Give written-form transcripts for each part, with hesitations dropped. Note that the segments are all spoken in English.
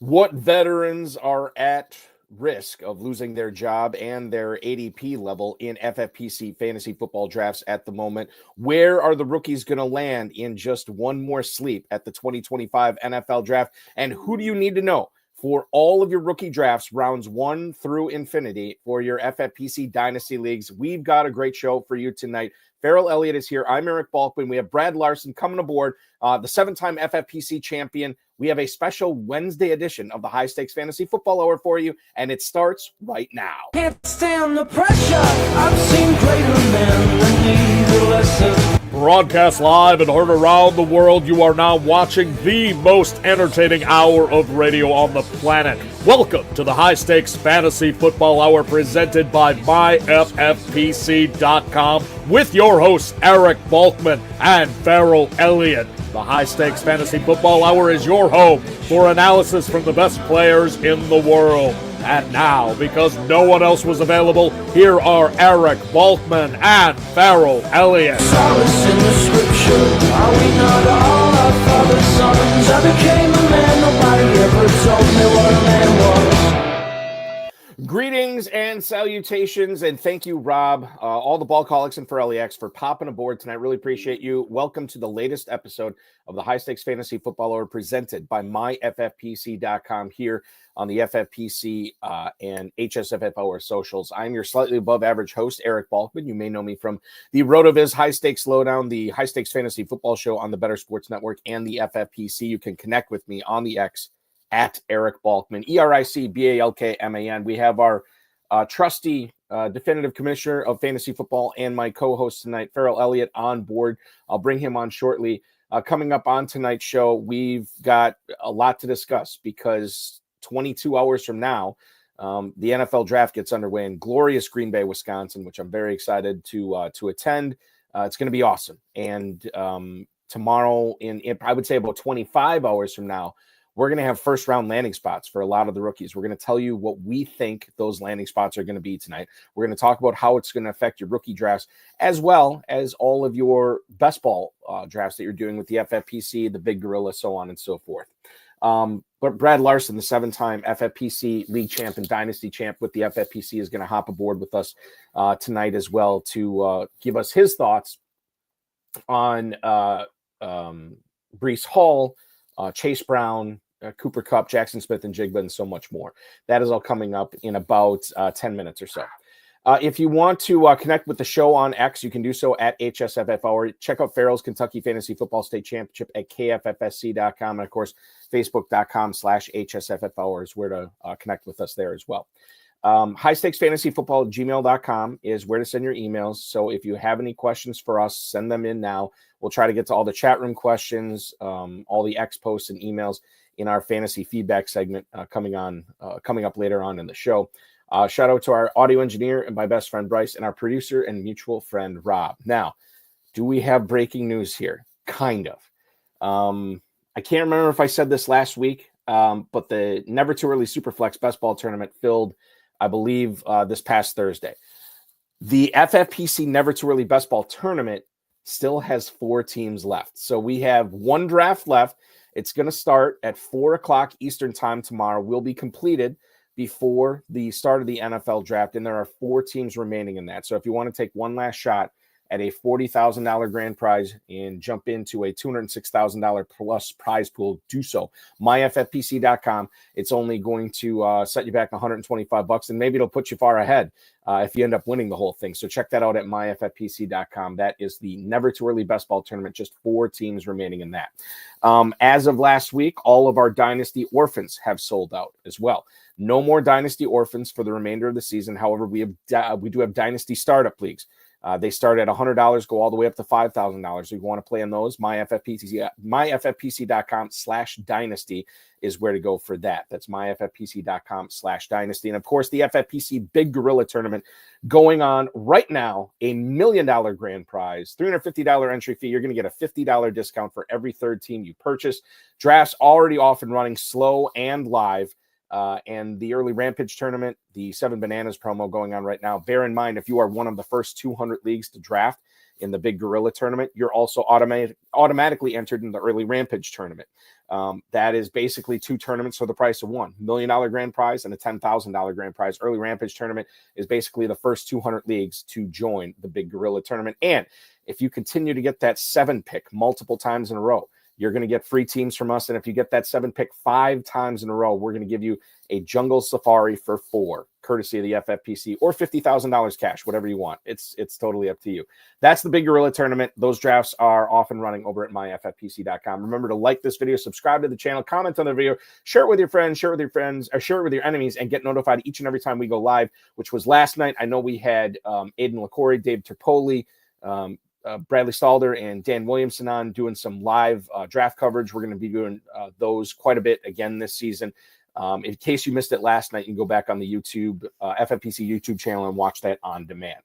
What veterans are at risk of losing their job and their ADP level in FFPC fantasy football drafts at the moment? Where are the rookies going to land in just one more sleep at the 2025 NFL draft? And who do you need to know for all of your rookie drafts, rounds 1 through infinity for your FFPC Dynasty Leagues? We've got a great show for you tonight. Ferrell Elliott is here. I'm Eric Balkman. We have Brad Larson coming aboard, the 7-time FFPC champion. We have a special Wednesday edition of the High Stakes Fantasy Football Hour for you, and it starts right now. Can't stand the pressure. I've seen greater men than need a lesson. Broadcast live and heard around the world, you are now watching the most entertaining hour of radio on the planet. Welcome to the High Stakes Fantasy Football Hour presented by myffpc.com with your hosts Eric Balkman and Ferrell Elliott. The High Stakes Fantasy Football Hour is your home for analysis from the best players in the world. And now, because no one else was available, here are Eric Balkman and Ferrell Elliott. Solace in the scripture. Are we not all our father's sons? I became a man. Nobody ever told me what a man was. Greetings and salutations, and thank you, Rob, all the Ballcolics and Ferrelliacs for popping aboard tonight. Really appreciate you. Welcome to the latest episode of the High Stakes Fantasy Football Hour presented by myffpc.com here on the FFPC and HSFF Hour socials. I'm your slightly above average host, Eric Balkman. You may know me from the RotoViz High Stakes Lowdown, the High Stakes Fantasy Football Show on the Better Sports Network, and the FFPC. You can connect with me on the X at Eric Balkman, EricBalkman. We have our trusty definitive commissioner of fantasy football and my co-host tonight, Ferrell Elliott, on board. I'll bring him on shortly. Coming up on tonight's show, we've got a lot to discuss because 22 hours from now, the NFL draft gets underway in glorious Green Bay, Wisconsin, which I'm very excited to attend. It's going to be awesome. And tomorrow, in I would say about 25 hours from now, we're going to have first-round landing spots for a lot of the rookies. We're going to tell you what we think those landing spots are going to be tonight. We're going to talk about how it's going to affect your rookie drafts, as well as all of your best ball drafts that you're doing with the FFPC, the Big Gorilla, so on and so forth. But Brad Larson, the 7-time FFPC League champ and Dynasty champ with the FFPC, is going to hop aboard with us tonight as well to give us his thoughts on Breece Hall, Chase Brown, Cooper Kupp, Jackson Smith, and Jigba, and so much more. That is all coming up in about 10 minutes or so. If you want to connect with the show on X, you can do so at HSFF. Check out Ferrell's Kentucky Fantasy Football State Championship at KFFSC.com. And, of course, Facebook.com/HSFF is where to connect with us there as well. High Stakes Fantasy Football gmail.com is where to send your emails. So if you have any questions for us, send them in now. We'll try to get to all the chat room questions, all the X posts and emails in our fantasy feedback segment coming up later on in the show. Shout out to our audio engineer and my best friend Bryce and our producer and mutual friend Rob. Now, do we have breaking news here? Kind of. I can't remember if I said this last week, but the Never Too Early Superflex Best Ball Tournament filled, I believe, this past Thursday. The FFPC Never Too Early Best Ball Tournament still has 4 teams left. So we have one draft left. It's going to start at 4 o'clock Eastern time tomorrow. Will be completed before the start of the NFL draft, and there are 4 teams remaining in that. So if you want to take one last shot at a $40,000 grand prize and jump into a $206,000 plus prize pool, do so. myffpc.com. It's only going to set you back $125, and maybe it'll put you far ahead if you end up winning the whole thing. So check that out at myffpc.com. That is the Never Too Early Best Ball Tournament. Just 4 teams remaining in that. As of last week, all of our Dynasty Orphans have sold out as well. No more Dynasty Orphans for the remainder of the season. However, we do have Dynasty Start-Up Leagues. They start at $100, go all the way up to $5,000. If you want to play in those, myffpc.com/dynasty is where to go for that. That's myffpc.com/dynasty. And of course, the FFPC Big Gorilla Tournament going on right now, $1 million grand prize, $350 entry fee. You're going to get a $50 discount for every third team you purchase. Drafts already off and running, slow and live. And the early Rampage tournament, the 7 Bananas promo going on right now. Bear in mind, if you are one of the first 200 leagues to draft, in the Big Gorilla tournament, you're also automatically entered in the Early Rampage tournament. That is basically 2 tournaments for the price of one: $1 million grand prize and a $10,000 grand prize. Early Rampage tournament is basically the first 200 leagues to join the Big Gorilla tournament. And if you continue to get that 7 pick multiple times in a row, you're going to get free teams from us. And if you get that 7 pick 5 times in a row, we're going to give you a jungle safari for 4, courtesy of the FFPC, or $50,000 cash, whatever you want. It's totally up to you. That's the Big Gorilla tournament. Those drafts are off and running over at myffpc.com. Remember to like this video, subscribe to the channel, comment on the video, share it with your friends, or share it with your enemies, and get notified each and every time we go live, which was last night. I know we had Aiden LaCorey, Dave Terpoli, Bradley Stalder, and Dan Williamson on doing some live draft coverage. We're going to be doing those quite a bit again this season. In case you missed it last night, you can go back on the YouTube, FFPC YouTube channel, and watch that on demand.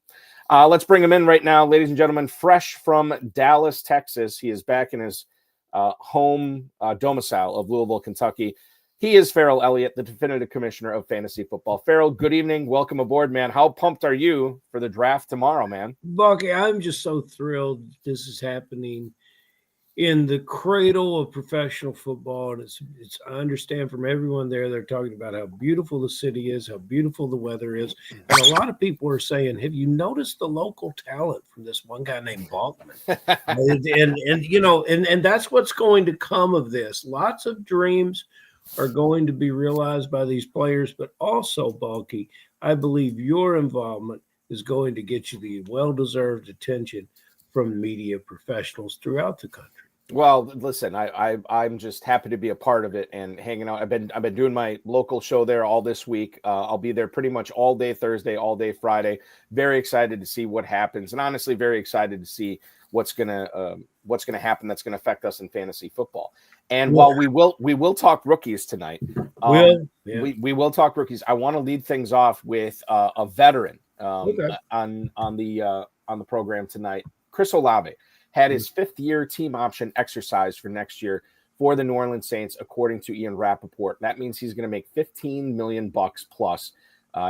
Let's bring him in right now, ladies and gentlemen. Fresh from Dallas, Texas. He is back in his home domicile of Louisville, Kentucky. He is Ferrell Elliott, the definitive commissioner of fantasy football. Ferrell, good evening. Welcome aboard, man. How pumped are you for the draft tomorrow, man? Bucky, I'm just so thrilled this is happening in the cradle of professional football. And it's I understand from everyone there, they're talking about how beautiful the city is, how beautiful the weather is. And a lot of people are saying, have you noticed the local talent from this one guy named Balkman? and that's what's going to come of this. Lots of dreams are going to be realized by these players, but also, Balky, I believe your involvement is going to get you the well-deserved attention from media professionals throughout the country. Well, listen, I'm just happy to be a part of it and hanging out. I've been doing my local show there all this week. I'll be there pretty much all day Thursday, all day Friday. Very excited to see what happens, and honestly, very excited to see what's gonna happen that's gonna affect us in fantasy football. And while we will talk rookies tonight, we will talk rookies. I want to lead things off with a veteran on the program tonight. Chris Olave had his 5th-year team option exercised for next year for the New Orleans Saints, according to Ian Rappaport. That means he's going to make $15 million plus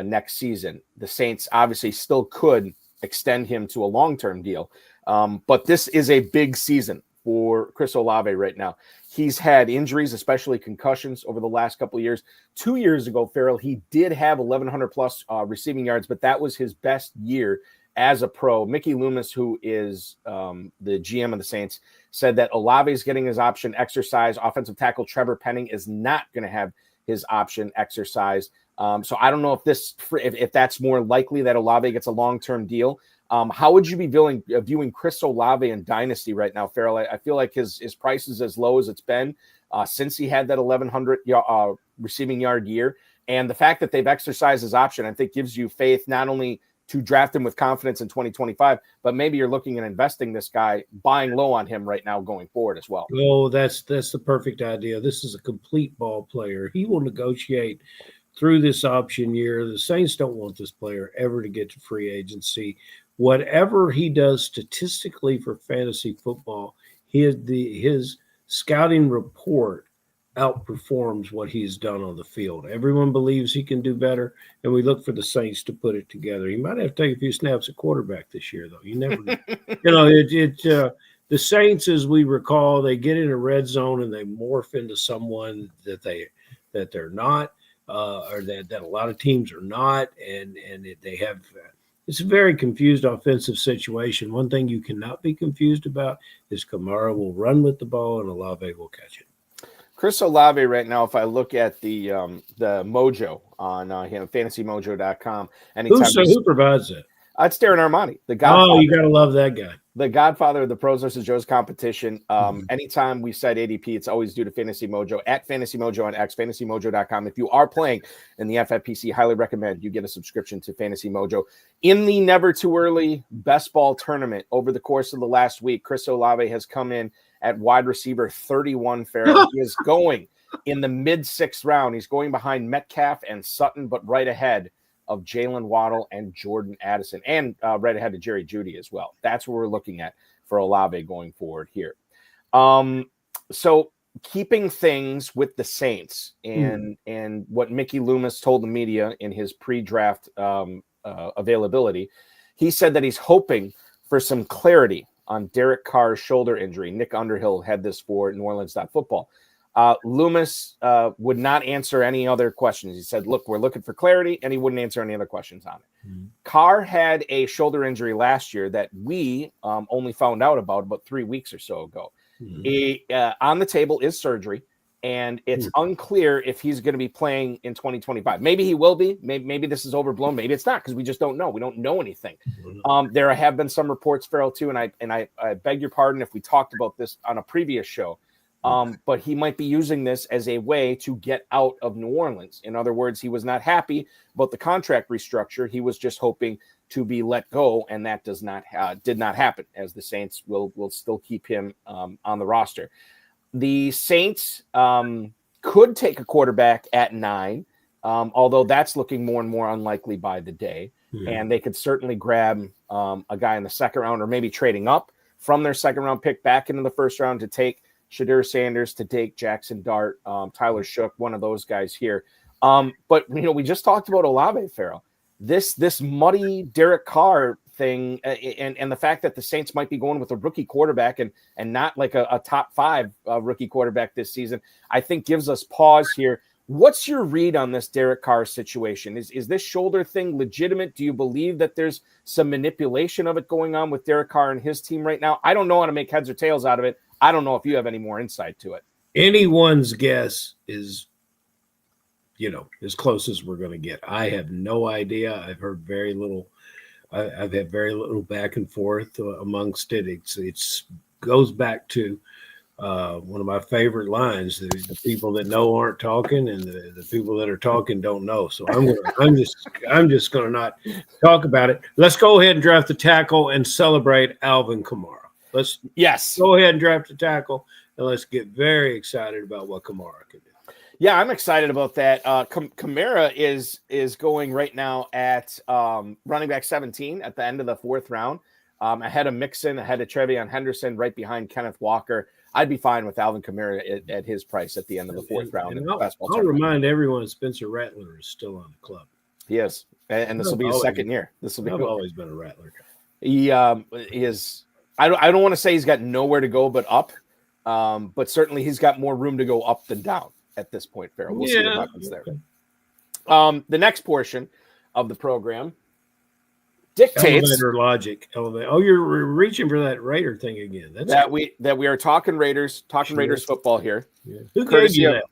next season. The Saints obviously still could extend him to a long-term deal, but this is a big season for Chris Olave right now. He's had injuries, especially concussions, over the last couple of years. 2 years ago, Ferrell, he did have 1,100 plus receiving yards, but that was his best year as a pro. Mickey Loomis, who is the GM of the Saints, said that Olave is getting his option exercised. Offensive tackle Trevor Penning is not going to have his option exercised. So I don't know if that's more likely that Olave gets a long-term deal. How would you be viewing Chris Olave in Dynasty right now, Ferrell? I feel like his price is as low as it's been since he had that 1,100 receiving yard year. And the fact that they've exercised his option, I think, gives you faith not only to draft him with confidence in 2025, but maybe you're looking at investing this guy, buying low on him right now going forward as well. Oh, that's the perfect idea. This is a complete ball player. He will negotiate through this option year. The Saints don't want this player ever to get to free agency. Whatever he does statistically for fantasy football, his scouting report outperforms what he's done on the field. Everyone believes he can do better, and we look for the Saints to put it together. He might have to take a few snaps at quarterback this year, though. You never know. The Saints, as we recall, they get in a red zone and they morph into someone that they're not, or that a lot of teams are not, and they have. It's a very confused offensive situation. One thing you cannot be confused about is Kamara will run with the ball and Olave will catch it. Chris Olave right now, if I look at the mojo on fantasymojo.com, who provides it? It's Darren Armani, the Godfather. Oh, you got to love that guy. The Godfather of the Pros vs. Joe's competition. Anytime we cite ADP, it's always due to Fantasy Mojo, at Fantasy Mojo on X, fantasymojo.com. If you are playing in the FFPC, highly recommend you get a subscription to Fantasy Mojo. In the Never Too Early Best Ball Tournament, over the course of the last week, Chris Olave has come in at wide receiver 31, Ferrell. He is going in the mid-6th round. He's going behind Metcalf and Sutton, but right ahead of Jalen Waddle and Jordan Addison, and right ahead of Jerry Jeudy as well. That's what we're looking at for Olave going forward here. So keeping things with the Saints and what Mickey Loomis told the media in his pre-draft availability, he said that he's hoping for some clarity on Derek Carr's shoulder injury. Nick Underhill had this for New Orleans.football. Loomis would not answer any other questions. He said, look, we're looking for clarity, and he wouldn't answer any other questions on it. Mm-hmm. Carr had a shoulder injury last year that we only found out about 3 weeks or so ago. Mm-hmm. On the table is surgery, and it's unclear if he's going to be playing in 2025. Maybe he will be. Maybe this is overblown. Maybe it's not, because we just don't know. We don't know anything. There have been some reports, Ferrell, too, and I beg your pardon if we talked about this on a previous show. But he might be using this as a way to get out of New Orleans. In other words, he was not happy about the contract restructure. He was just hoping to be let go, and that did not happen, as the Saints will still keep him on the roster. The Saints could take a quarterback at 9, although that's looking more and more unlikely by the day. And they could certainly grab a guy in the second round, or maybe trading up from their second round pick back into the first round to take Shadur Sanders, to take Jackson Dart, Tyler Shook, one of those guys here. But we just talked about Olave, Ferrell. This muddy Derek Carr thing, and the fact that the Saints might be going with a rookie quarterback and not like a top 5 rookie quarterback this season, I think gives us pause here. What's your read on this Derek Carr situation? Is this shoulder thing legitimate? Do you believe that there's some manipulation of it going on with Derek Carr and his team right now? I don't know how to make heads or tails out of it. I don't know if you have any more insight to it. Anyone's guess is, as close as we're going to get. I have no idea. I've heard very little. I've had very little back and forth amongst it. It goes back to one of my favorite lines: the people that know aren't talking, and the people that are talking don't know. So I'm just going to not talk about it. Let's go ahead and draft the tackle and celebrate Alvin Kamara. Let's go ahead and draft the tackle, and let's get very excited about what Kamara can do. Yeah, I'm excited about that. Kamara is going right now at running back 17 at the end of the 4th round, ahead of Mixon, ahead of Trevion Henderson, right behind Kenneth Walker. I'd be fine with Alvin Kamara at his price at the end of the 4th round. And I'll remind everyone Spencer Rattler is still on the club. He is, and this will be his second year. I've always been a Rattler guy. He is. I don't want to say he's got nowhere to go but up, but certainly he's got more room to go up than down at this point, Ferrell. We'll see what happens there. The next portion of the program dictates elevator logic. Oh, you're reaching for that Raider thing again. That we are talking Raiders, Raiders football here. Yeah. Who gave you that?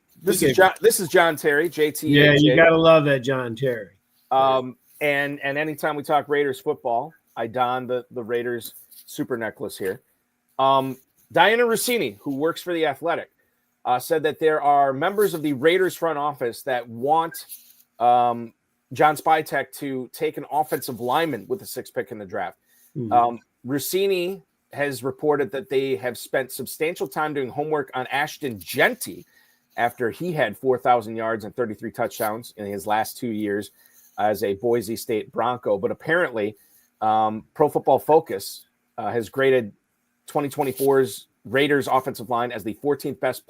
This is John Terry, JT. Yeah, you gotta love that John Terry. And anytime we talk Raiders football, I don the Raiders super necklace here. Diana Rossini, who works for The Athletic, said that there are members of the Raiders front office that want John Spytek to take an offensive lineman with the 6th pick in the draft. Rossini has reported that they have spent substantial time doing homework on Ashton Jeanty after he had 4,000 yards and 33 touchdowns in his last 2 years as a Boise State Bronco. But apparently, Pro Football Focus has graded 2024's Raiders offensive line as the 14th best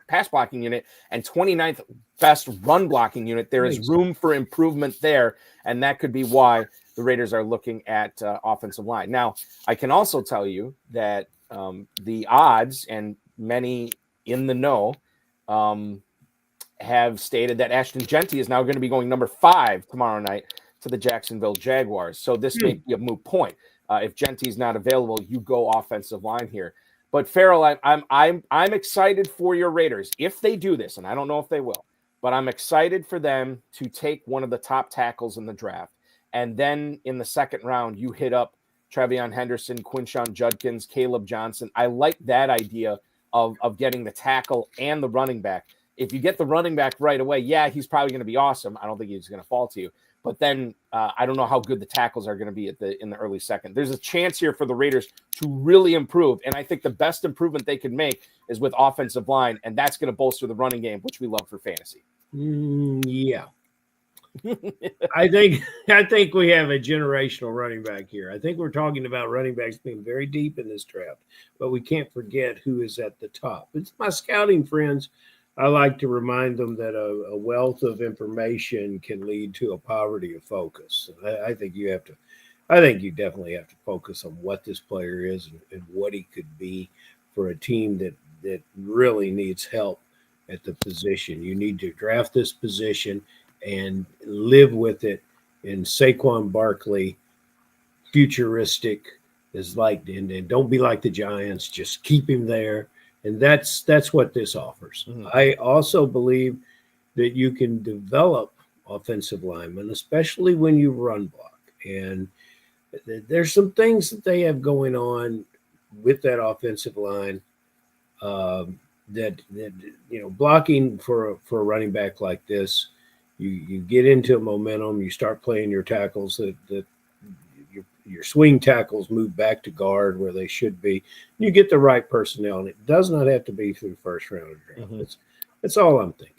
pass blocking unit and 29th best run blocking unit. There is room for improvement there, and that could be why the Raiders are looking at offensive line. Now, I can also tell you that the odds, and many in the know, have stated that Ashton Jeanty is now going to be going number 5 tomorrow night to the Jacksonville Jaguars. So this may be a moot point. If Jeanty's not available, you go offensive line here. But Ferrell, I'm excited for your Raiders if they do this, and I don't know if they will, but I'm excited for them to take one of the top tackles in the draft, and then in the second round you hit up Trevion Henderson, Quinshon Judkins, Caleb Johnson. I like that idea of getting the tackle and the running back. If you get the running back right away, yeah, he's probably going to be awesome. I don't think he's going to fall to you. But then I don't know how good the tackles are going to be in the early second. There's a chance here for the Raiders to really improve, and I think the best improvement they can make is with offensive line, and that's going to bolster the running game, which we love for fantasy. Yeah. I think we have a generational running back here. I think we're talking about running backs being very deep in this draft, but we can't forget who is at the top. It's my scouting friends. I like to remind them that a wealth of information can lead to a poverty of focus. I think you have to I think you definitely have to focus on what this player is and what he could be for a team that really needs help at the position. You need to draft this position and live with it. And Saquon Barkley, futuristic, is like, and don't be like the Giants. Just keep him there, and that's what this offers. Mm-hmm. I also believe that you can develop offensive linemen, especially when you run block. And there's some things that they have going on with that offensive line that blocking for a running back like this, you get into a momentum, you start playing your tackles that your swing tackles move back to guard where they should be. You get the right personnel, and it does not have to be through first round draft. Mm-hmm. That's all I'm thinking.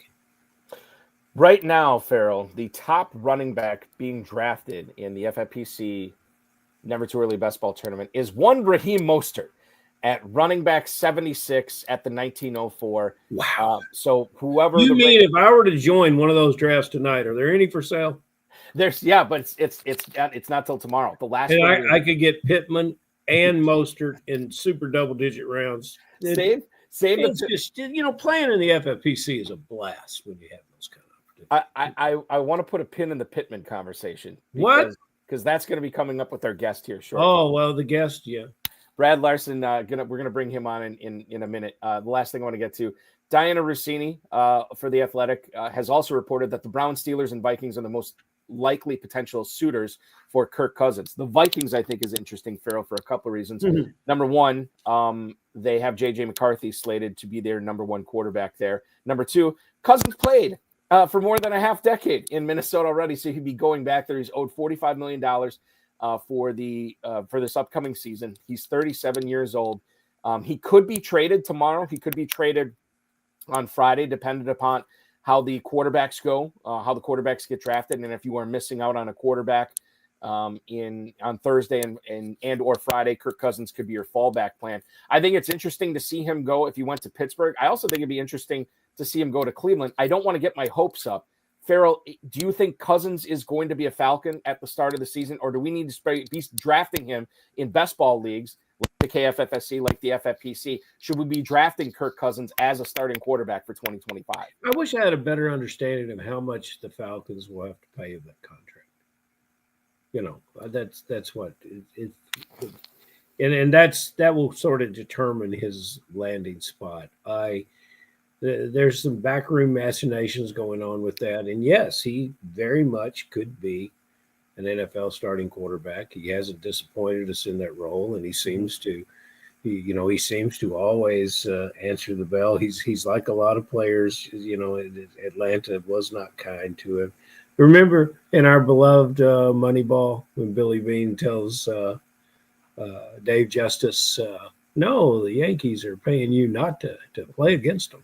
Right now, Ferrell, the top running back being drafted in the FFPC Never Too Early Best Ball Tournament is one Raheem Mostert at running back 76 at the 1904. Wow. So whoever you mean if I were to join one of those drafts tonight, are there any for sale? But it's not till tomorrow. The last and one I could get Pittman and Mostert in super double-digit rounds. Save just playing in the FFPC is a blast when you have those kind of opportunities. I want to put a pin in the Pittman conversation. Because that's going to be coming up with our guest here shortly. Oh, well, the guest, yeah. Brad Larson, we're going to bring him on in a minute. The last thing I want to get to, Diana Rossini for The Athletic has also reported that the Browns, Steelers, and Vikings are the most likely potential suitors for Kirk Cousins. The Vikings, I think, is interesting, Ferrell, for a couple of reasons. Mm-hmm. Number one, they have J.J. McCarthy slated to be their number one quarterback there. Number two, Cousins played for more than a half decade in Minnesota already, so he'd be going back there. He's owed $45 million for this upcoming season. He's 37 years old. He could be traded tomorrow. He could be traded on Friday, dependent upon how the quarterbacks go, how the quarterbacks get drafted, and if you are missing out on a quarterback on Thursday and or Friday, Kirk Cousins could be your fallback plan. I think it's interesting to see him go if he went to Pittsburgh. I also think it'd be interesting to see him go to Cleveland. I don't want to get my hopes up. Ferrell, do you think Cousins is going to be a Falcon at the start of the season, or do we need to be drafting him in best ball leagues like the KFFSC, like the FFPC? Should we be drafting Kirk Cousins as a starting quarterback for 2025? I wish I had a better understanding of how much the Falcons will have to pay him that contract. That's what it and that will sort of determine his landing spot. There's some backroom machinations going on with that. And yes, he very much could be an NFL starting quarterback. He hasn't disappointed us in that role, and he seems to always answer the bell. He's like a lot of players. Atlanta was not kind to him. Remember in our beloved Moneyball when Billy Bean tells Dave Justice, no, the Yankees are paying you not to play against them.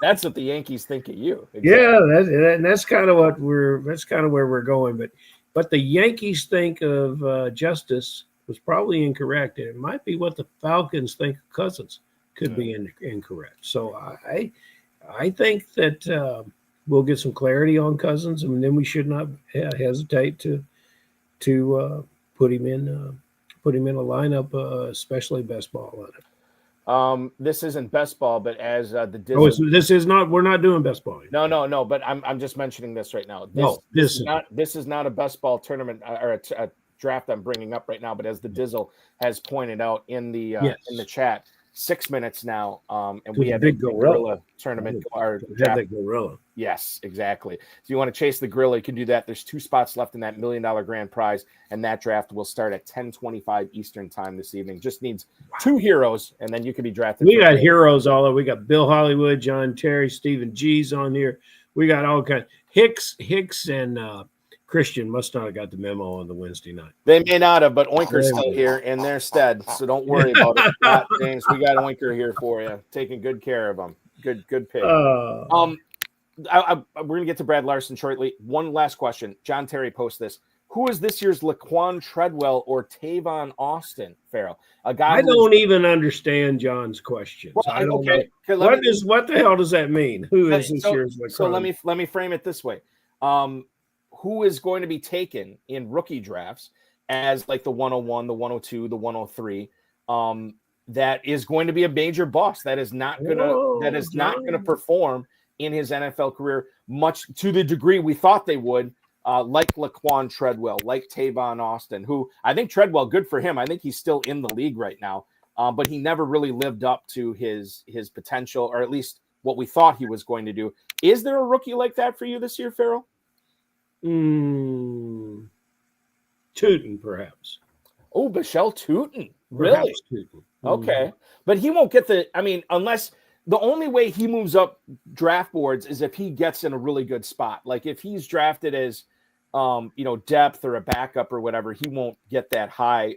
That's what the Yankees think of you. Exactly. Yeah, that's kind of where we're going. But the Yankees think of Justice was probably incorrect, and it might be what the Falcons think of Cousins could be incorrect. So I think that we'll get some clarity on Cousins, and then we should not hesitate to put him in. Put him in a lineup, especially best ball lineup. This isn't best ball, but as the Dizzle, this is not. We're not doing best ball. No. But I'm just mentioning this right now. This is not a best ball tournament or a draft I'm bringing up right now. But as the Dizzle has pointed out in the chat, 6 minutes now, and we have a gorilla tournament. The gorilla. Yes, exactly. So you want to chase the gorilla, you can do that. There's 2 spots left in that $1 million grand prize, and that draft will start at 10:25 Eastern time this evening. Just needs 2 heroes, and then you can be drafted. We got heroes all over. We got Bill Hollywood, John Terry, Stephen G's on here. We got all kinds. Hicks, and Christian must not have got the memo on the Wednesday night. They may not have, but Oinker's still here in their stead, so don't worry about it. James, we got Oinker here for you, taking good care of them. Good pick. We're going to get to Brad Larson shortly. One last question. John Terry posts this. Who is this year's Laquan Treadwell or Tavon Austin, Ferrell? A guy. I don't even understand John's questions. Well, I don't know. What the hell does that mean? Who is this year's Laquan? So let me frame it this way. Who is going to be taken in rookie drafts as like the 101, the 102, the 103. That is going to be a major bust. That is not gonna perform in his NFL career much to the degree we thought they would. Like Laquan Treadwell, like Tavon Austin, who I think Treadwell, good for him. I think he's still in the league right now, but he never really lived up to his potential, or at least what we thought he was going to do. Is there a rookie like that for you this year, Ferrell? Tootin, perhaps. Oh, Bichelle Tootin. Really? Tootin. Okay. But he won't get unless the only way he moves up draft boards is if he gets in a really good spot. Like if he's drafted as, depth or a backup or whatever, he won't get that high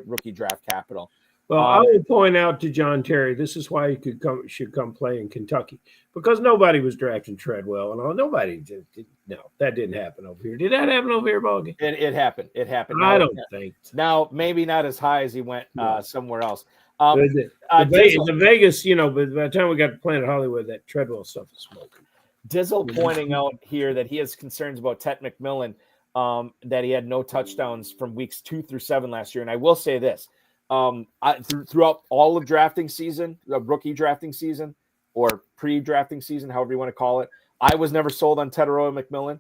rookie draft capital. Well, I will point out to John Terry, this is why he should come play in Kentucky, because nobody was drafting Treadwell and all. Nobody did. No, that didn't happen over here. Did that happen over here, Balky? It happened. It happened. I don't think. Now, maybe not as high as he went somewhere else. The Vegas, but by the time we got to Planet Hollywood, that Treadwell stuff is smoking. Dizzle pointing out here that he has concerns about Tet McMillan, that he had no touchdowns from weeks 2 through 7 last year. And I will say this, throughout all of drafting season, rookie drafting season or pre-drafting season, however you want to call it, I was never sold on Teteroa McMillan.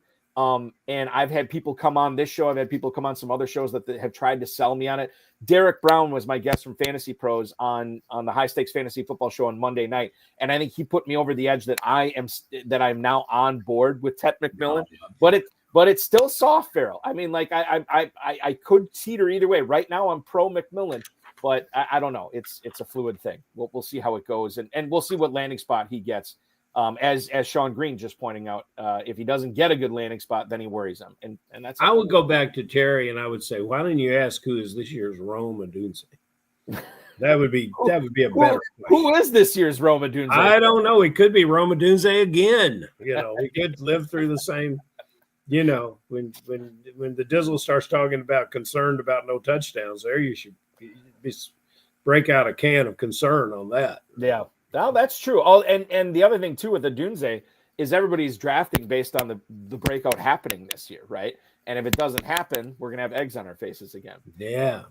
And I've had people come on this show. I've had people come on some other shows that have tried to sell me on it. Derek Brown was my guest from Fantasy Pros on the High Stakes Fantasy Football Show on Monday night. And I think he put me over the edge that I'm now on board with Tet McMillan, but it's still soft, Ferrell. I mean, like I could teeter either way. Right now I'm pro McMillan, but I don't know. It's a fluid thing. We'll see how it goes. And we'll see what landing spot he gets. As Sean Green just pointing out, if he doesn't get a good landing spot, then he worries him. And that's. I would go back to Terry and I would say, why don't you ask who is this year's Rome Odunze? That would be a better question. Who is this year's Rome Odunze? I don't know. It could be Rome Odunze again. We could live through the same. When the Dizzle starts talking about concerned about no touchdowns, there you should break out a can of concern on that. Yeah. No, that's true. Oh, and the other thing too with the Odunze is everybody's drafting based on the breakout happening this year, right? And if it doesn't happen, we're gonna have eggs on our faces again. Yeah.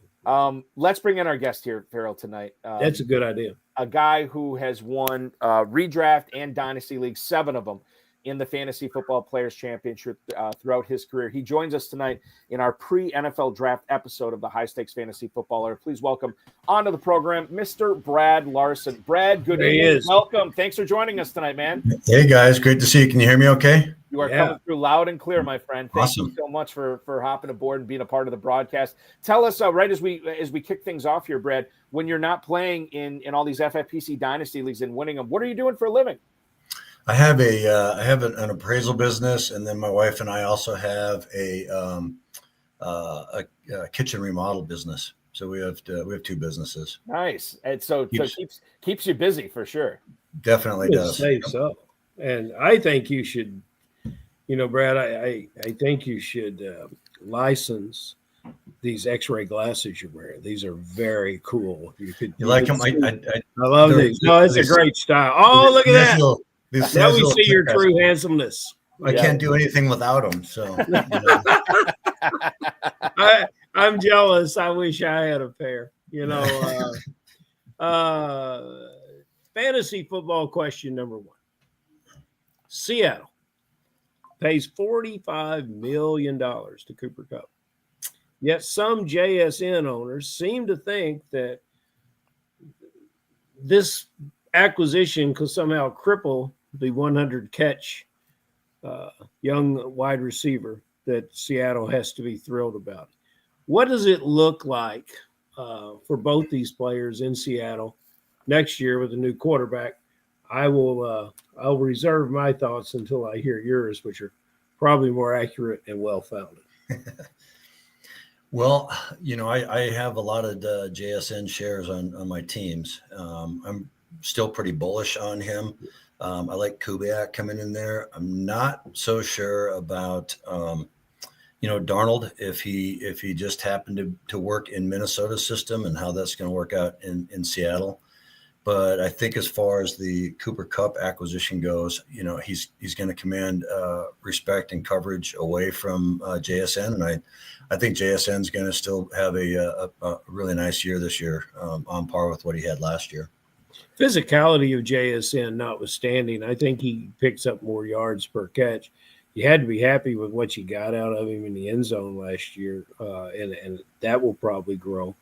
Let's bring in our guest here, Ferrell, tonight. That's a good idea. A guy who has won redraft and dynasty leagues, 7 of them, in the Fantasy Football Players Championship throughout his career. He joins us tonight in our pre-NFL draft episode of the High Stakes Fantasy Footballer. Please welcome onto the program, Mr. Brad Larson. Brad, good evening. Welcome. Thanks for joining us tonight, man. Hey, guys. Great to see you. Can you hear me okay? You are coming through loud and clear, my friend. Thank you so much for hopping aboard and being a part of the broadcast. Tell us, right as we kick things off here, Brad, when you're not playing in all these FFPC Dynasty Leagues and winning them, what are you doing for a living? I have an appraisal business, and then my wife and I also have a kitchen remodel business. So we have 2 businesses. Nice, and so keeps you busy for sure. Definitely does. Say so. And I think you should, Brad. I think you should license these X-ray glasses you're wearing. These are very cool. You like them? I love these. No, it's a great style. Oh, look at that. Now we see your true handsomeness. I can't do anything without them. So I'm jealous. I wish I had a pair. Fantasy football question number 1. Seattle pays $45 million to Cooper Kupp. Yet some JSN owners seem to think that this acquisition could somehow cripple the 100 catch young wide receiver that Seattle has to be thrilled about. What does it look like for both these players in Seattle next year with a new quarterback? I'll reserve my thoughts until I hear yours, which are probably more accurate and well-founded. Well, I have a lot of JSN shares on my teams. I'm still pretty bullish on him. I like Kubiak coming in there. I'm not so sure about, Darnold, if he just happened to work in Minnesota's system and how that's going to work out in Seattle. But I think as far as the Cooper Kupp acquisition goes, he's going to command respect and coverage away from JSN, and I think JSN is going to still have a really nice year this year, on par with what he had last year. Physicality of JSN notwithstanding, I think he picks up more yards per catch. You had to be happy with what you got out of him in the end zone last year, and that will probably grow.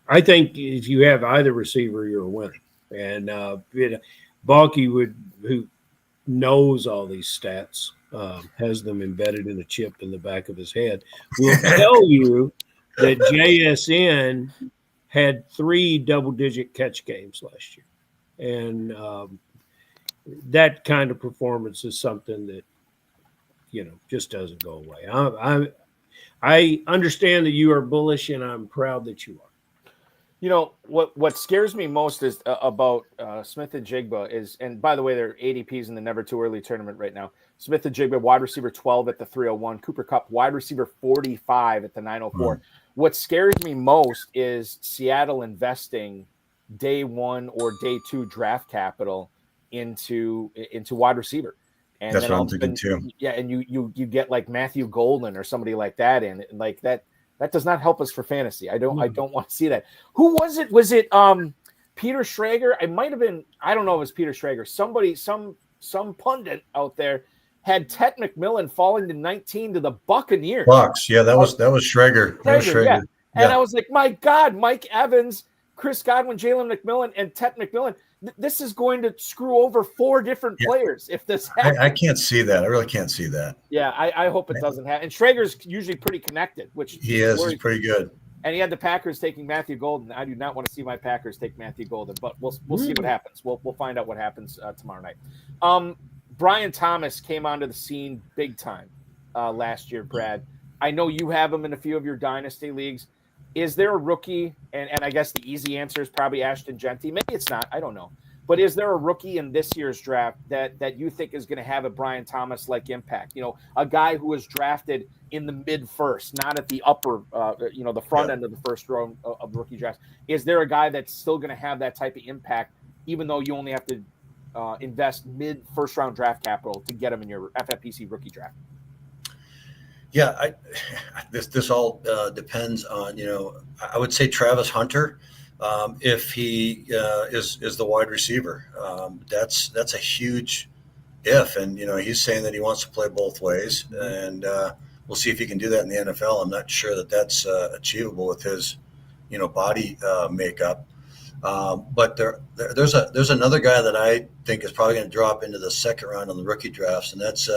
I think if you have either receiver, you're a winner. And Balky who knows all these stats, has them embedded in a chip in the back of his head, will tell you that JSN had 3 double-digit catch games last year. And that kind of performance is something that, just doesn't go away. I understand that you are bullish, and I'm proud that you are. What scares me most is about Smith and Jigba is, and by the way, they're ADPs in the Never Too Early tournament right now. Smith and Jigba, wide receiver 12 at the 301. Cooper Kupp, wide receiver 45 at the 904. What scares me most is Seattle investing day 1 or day 2 draft capital into wide receiver. And that's then what I'm thinking too. Yeah, and you get like Matthew Golden or somebody like that in, like that. That does not help us for fantasy. I don't want to see that. Who was it? Was it Peter Schrager? It might have been. I don't know if it was Peter Schrager. Somebody, some pundit out there had Ted McMillan falling to 19 to the Buccaneers. Bucks. Yeah, that was Schrager. That was Schrager. Yeah. And I was like, my God, Mike Evans, Chris Godwin, Jalen McMillan, and Ted McMillan. This is going to screw over 4 different players if this happens. I can't see that. I really can't see that. Yeah, I hope it doesn't happen. And Schrager's usually pretty connected, which he is. He's pretty good. And he had the Packers taking Matthew Golden. I do not want to see my Packers take Matthew Golden, but we'll see what happens. We'll find out what happens tomorrow night. Brian Thomas came onto the scene big time last year, Brad. I know you have him in a few of your dynasty leagues. Is there a rookie? And I guess the easy answer is probably Ashton Genty. Maybe it's not. I don't know. But is there a rookie in this year's draft that you think is going to have a Brian Thomas-like impact? A guy who was drafted in the mid-first, not at the upper, the front end of the first row of rookie drafts. Is there a guy that's still going to have that type of impact, even though you only have to invest mid-first-round draft capital to get him in your FFPC rookie draft? Yeah, this all depends on, I would say Travis Hunter, if he is the wide receiver. That's a huge if, and he's saying that he wants to play both ways, and we'll see if he can do that in the NFL. I'm not sure that that's achievable with his body makeup. But there's another guy that I think is probably going to drop into the second round on the rookie drafts, and that's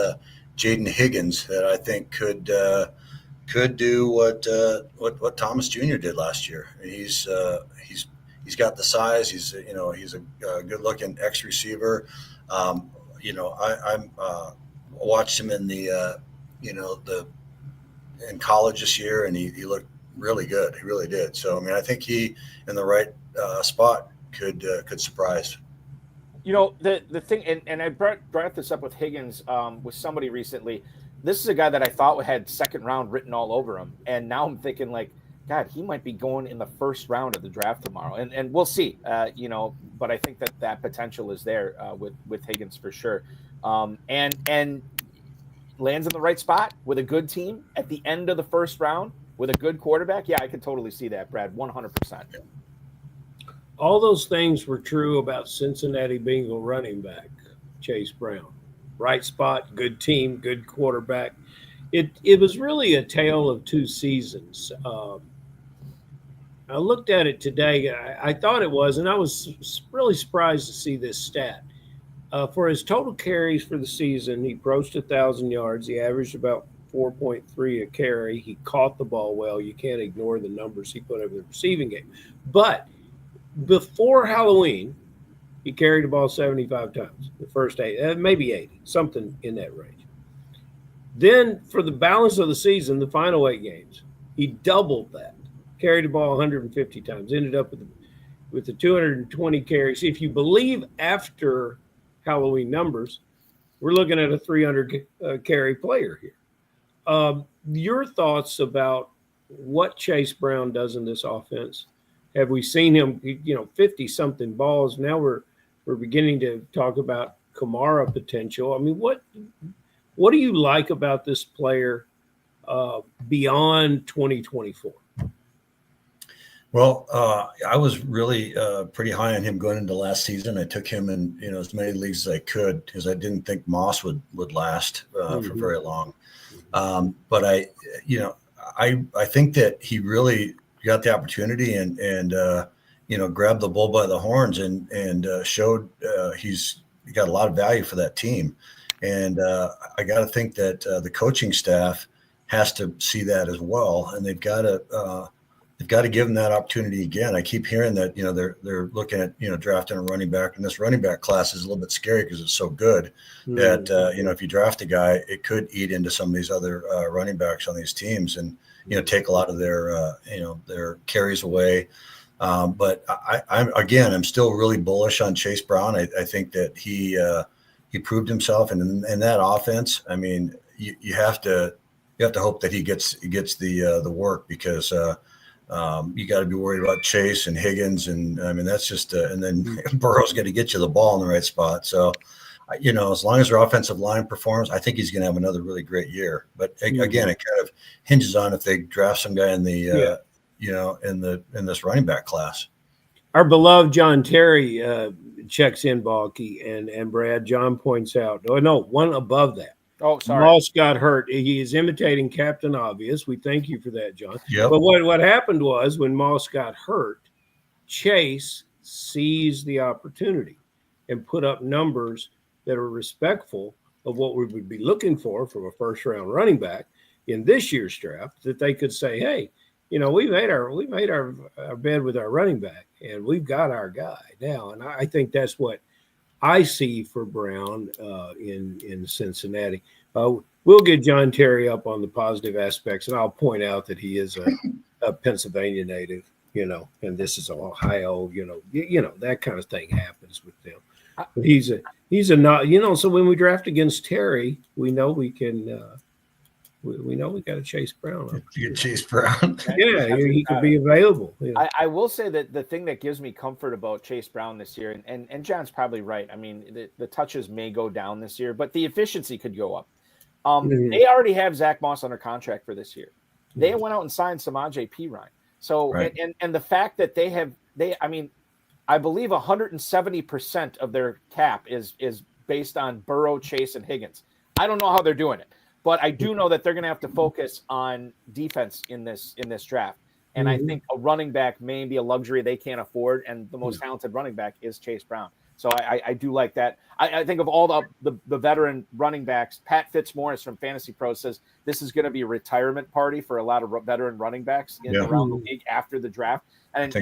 Jaden Higgins, that I think could do what Thomas Jr. did last year. He's got the size. He's a good looking X receiver. I watched him in in college this year, and he looked really good. He really did. So I think he in the right spot could surprise. The thing, and I brought this up with Higgins with somebody recently. This is a guy that I thought had second round written all over him, and now I'm thinking like, God, he might be going in the first round of the draft tomorrow, and we'll see. But I think that potential is there with Higgins for sure, and lands in the right spot with a good team at the end of the first round with a good quarterback. Yeah, I could totally see that, Brad, 100%. All those things were true about Cincinnati Bengal running back Chase Brown. Right spot, good team, good quarterback. It was really a tale of 2 seasons. I looked at it today. I thought it was, and I was really surprised to see this stat. For his total carries for the season, he approached 1,000 yards. He averaged about 4.3 a carry. He caught the ball well. You can't ignore the numbers he put up in the receiving game. But before Halloween, he carried the ball 75 times, the first 8, maybe 80, something in that range. Then for the balance of the season, the final 8 games, he doubled that, carried the ball 150 times, ended up with the 220 carries. If you believe after Halloween numbers, we're looking at a 300 carry player here. Your thoughts about what Chase Brown does in this offense have we seen him, 50 something balls. Now we're beginning to talk about Kamara potential. I mean, what do you like about this player beyond 2024? Well, I was really pretty high on him going into last season. I took him in as many leagues as I could because I didn't think Moss would last for very long. But I think that he really got the opportunity and grabbed the bull by the horns and showed he's got a lot of value for that team. And I got to think that the coaching staff has to see that as well, and they've got to give him that opportunity again. I keep hearing that they're looking at drafting a running back, and this running back class is a little bit scary because it's so good that if you draft a guy, it could eat into some of these other running backs on these teams and take a lot of their carries away. But I'm still really bullish on Chase Brown. I think that he proved himself, and in that offense, I mean, you have to hope that he gets the work because. You got to be worried about Chase and Higgins, and I mean that's just and then Burrow's going to get you the ball in the right spot. So, as long as their offensive line performs, I think he's going to have another really great year. But again, it kind of hinges on if they draft some guy in the in this running back class. Our beloved John Terry checks in, Balky, and Brad. John points out, one above that. Oh, sorry. Moss got hurt. He is imitating Captain Obvious. We thank you for that, John. Yep. But what happened was when Moss got hurt, Chase seized the opportunity and put up numbers that are respectful of what we would be looking for from a first-round running back in this year's draft, that they could say, hey, we made our bed with our running back, and we've got our guy now. And I think that's what I see for Brown in Cincinnati. We'll get John Terry up on the positive aspects, and I'll point out that he is a Pennsylvania native, and this is Ohio, that kind of thing happens with them. But he's a not, so when we draft against Terry, we know we can we know we got to Chase Brown. You get Chase Brown. Yeah, he could be available. I will say that the thing that gives me comfort about Chase Brown this year, and John's probably right. I mean, the touches may go down this year, but the efficiency could go up. They already have Zach Moss under contract for this year. They went out and signed Samaje Perine. So, right. and the fact that I believe 170% of their cap is based on Burrow, Chase, and Higgins. I don't know how they're doing it, but I do know that they're going to have to focus on defense in this draft. And I think a running back may be a luxury they can't afford, and the most talented running back is Chase Brown. So I do like that. I think of all the veteran running backs, Pat Fitzmaurice from Fantasy Pro says this is going to be a retirement party for a lot of veteran running backs around the league after the draft. And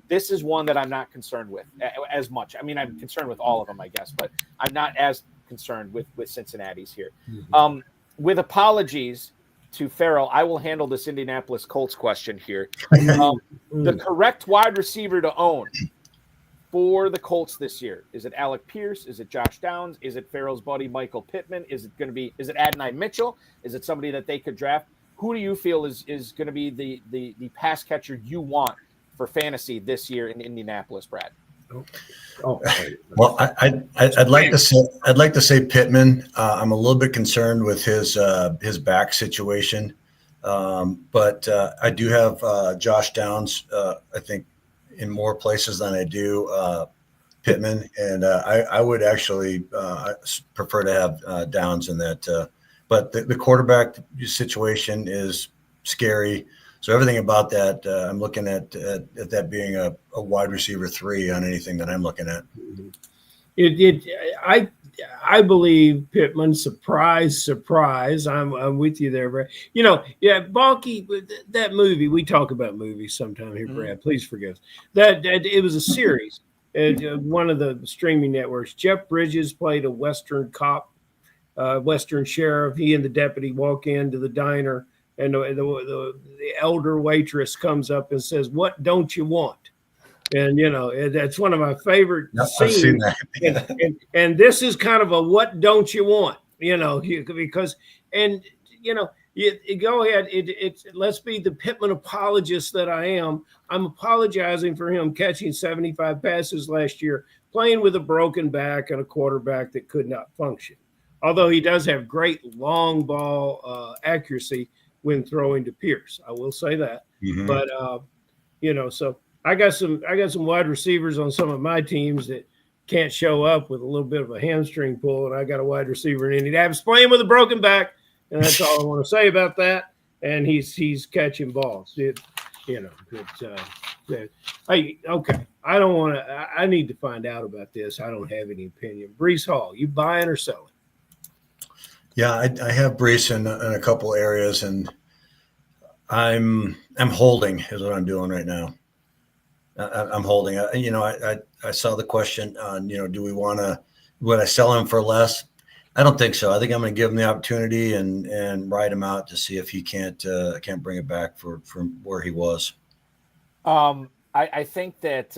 this is one that I'm not concerned with as much. I mean, I'm concerned with all of them, I guess, but I'm not as concerned with Cincinnati's here. With apologies to Ferrell, I will handle this Indianapolis Colts question here. The correct wide receiver to own for the Colts this year, is it Alec Pierce? Is it Josh Downs? Is it Ferrell's buddy Michael Pittman? Is it Adonai Mitchell? Is it somebody that they could draft? Who do you feel is going to be the pass catcher you want for fantasy this year in Indianapolis, Brad? Well, I'd like to say Pittman. I'm a little bit concerned with his back situation, but I do have Josh Downs. I think in more places than I do Pittman, and I would actually prefer to have Downs in that. But the quarterback situation is scary. So everything about that, I'm looking at that being a wide receiver 3 on anything that I'm looking at. I believe Pittman. Surprise. I'm with you there, Brad. Balky. That movie. We talk about movies sometime here, Brad. Please forgive us. That it was a series. One of the streaming networks. Jeff Bridges played a Western cop, Western sheriff. He and the deputy walk into the diner. And the elder waitress comes up and says, "What don't you want?" And that's one of my favorite scenes. I've seen that. and this is kind of a "what don't you want?" Because Go ahead. Let's be the Pittman apologist that I am. I'm apologizing for him catching 75 passes last year, playing with a broken back and a quarterback that could not function. Although he does have great long ball accuracy when throwing to Pierce, I will say that. Mm-hmm. But so I got some wide receivers on some of my teams that can't show up with a little bit of a hamstring pull, and I got a wide receiver in Indianapolis playing with a broken back. And that's all I want to say about that. And he's catching balls. Okay. I don't want to. I need to find out about this. I don't have any opinion. Breece Hall, you buying or selling? Yeah, I have Breece in a couple areas, and I'm holding is what I'm doing right now. I'm holding. I saw the question on would I sell him for less? I don't think so. I think I'm going to give him the opportunity and ride him out to see if he can't bring it back from where he was. I think that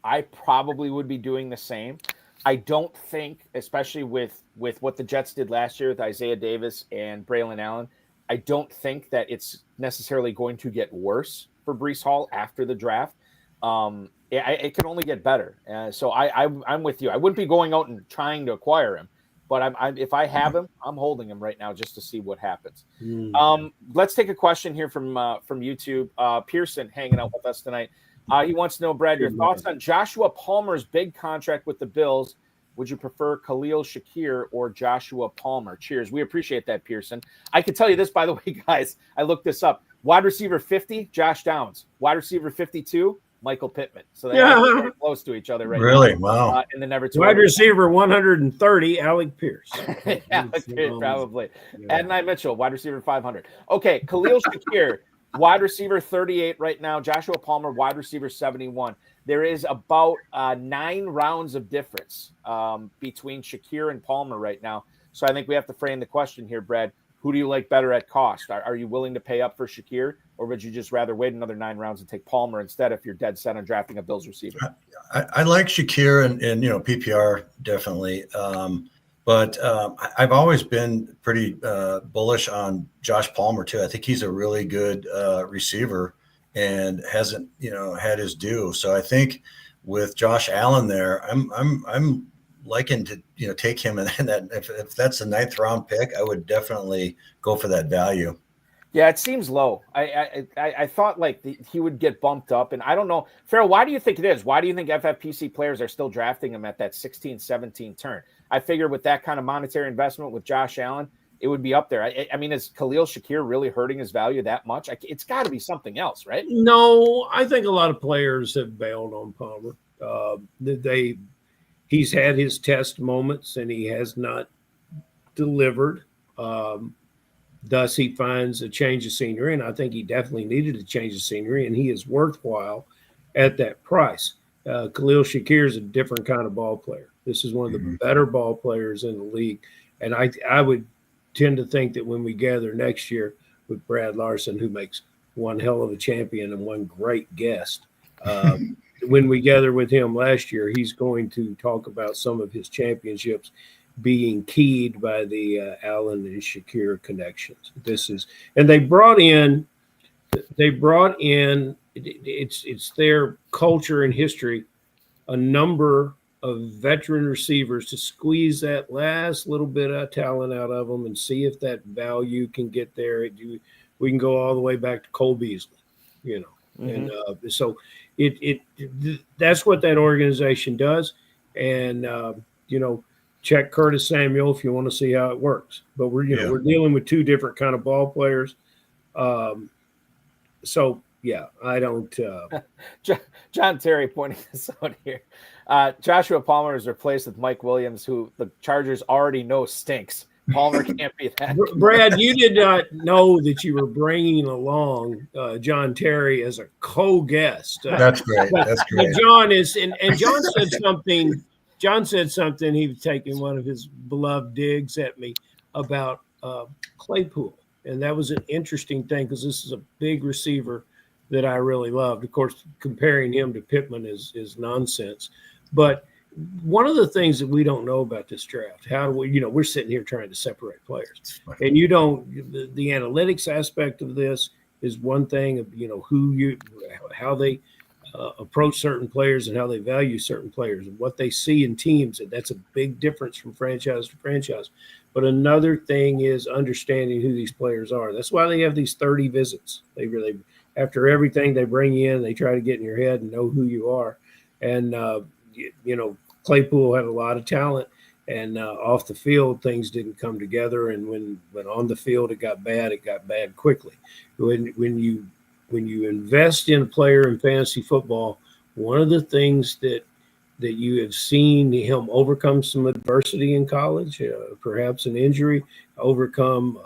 I probably would be doing the same. I don't think, especially with what the Jets did last year with Isaiah Davis and Braylon Allen, I don't think that it's necessarily going to get worse for Breece Hall after the draft. It can only get better. So I'm with you. I wouldn't be going out and trying to acquire him. But if I have him, I'm holding him right now just to see what happens. Let's take a question here from YouTube. Pearson hanging out with us tonight. He wants to know, Brad, your thoughts on Joshua Palmer's big contract with the Bills. Would you prefer Khalil Shakir or Joshua Palmer? Cheers. We appreciate that, Pearson. I can tell you this, by the way, guys. I looked this up. Wide receiver 50, Josh Downs. Wide receiver 52, Michael Pittman. So they're very close to each other right now. Really? Wow. And the never two. Wide receiver 130, Alec Pierce. Alec Pierce, probably. Yeah. Adonai Mitchell, wide receiver 500. Okay, Khalil Shakir, wide receiver 38 right now. Joshua Palmer, wide receiver 71. There is about 9 rounds of difference between Shakir and Palmer right now. So I think we have to frame the question here, Brad. Who do you like better at cost? Are you willing to pay up for Shakir, or would you just rather wait another 9 rounds and take Palmer instead if you're dead set on drafting a Bills receiver? I like Shakir and PPR definitely. But I've always been pretty bullish on Josh Palmer too. I think he's a really good receiver and hasn't had his due. So I think with Josh Allen there, I'm liking to take him, and that if that's a 9th round pick, I would definitely go for that value. Yeah, it seems low. I thought he would get bumped up, and I don't know. Ferrell, why do you think it is? Why do you think FFPC players are still drafting him at that 16, 17 turn? I figure with that kind of monetary investment with Josh Allen, it would be up there. I mean, is Khalil Shakir really hurting his value that much? It's got to be something else, right? No, I think a lot of players have bailed on Palmer. He's had his test moments, and he has not delivered. Thus, he finds a change of scenery, and I think he definitely needed a change of scenery, and he is worthwhile at that price. Khalil Shakir is a different kind of ball player. This is one of the better ball players in the league, and I would tend to think that when we gather next year with Brad Larson, who makes one hell of a champion and one great guest, when we gather with him last year, he's going to talk about some of his championships being keyed by the Allen and Shakir connections. And they brought in, it's their culture and history, a number of veteran receivers to squeeze that last little bit of talent out of them and see if that value can get there. We can go all the way back to Cole Beasley, and so that's what that organization does. And check Curtis Samuel if you want to see how it works. But we're dealing with 2 different kind of ball players. So yeah, I don't. John Terry pointing this out here. Joshua Palmer is replaced with Mike Williams, who the Chargers already know stinks. Palmer can't be that. Brad, you did not know that you were bringing along John Terry as a co-guest. That's great. That's great. John John said something. John said something. He was taking one of his beloved digs at me about Claypool, and that was an interesting thing because this is a big receiver that I really loved. Of course, comparing him to Pittman is nonsense, but one of the things that we don't know about this draft, how do we, we're sitting here trying to separate players, and the analytics aspect of this is one thing of, how they approach certain players and how they value certain players and what they see in teams. And that's a big difference from franchise to franchise. But another thing is understanding who these players are. That's why they have these 30 visits. They really, after everything they bring you in, they try to get in your head and know who you are. And, Claypool had a lot of talent, and off the field, things didn't come together. And when on the field, it got bad quickly. When you invest in a player in fantasy football, one of the things that you have seen him overcome some adversity in college, perhaps an injury, overcome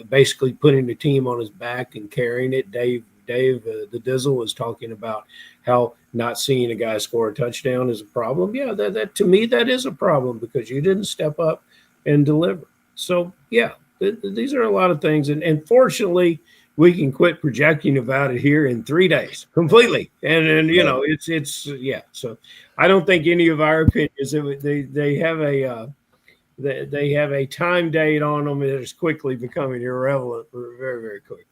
basically putting the team on his back and carrying it. Dave, the Dizzle, was talking about how not seeing a guy score a touchdown is a problem. Yeah, that to me, that is a problem because you didn't step up and deliver. So, yeah, these are a lot of things. And fortunately, we can quit projecting about it here in 3 days completely. And it's So I don't think any of our opinions, they have a time date on them that is quickly becoming irrelevant very, very quickly.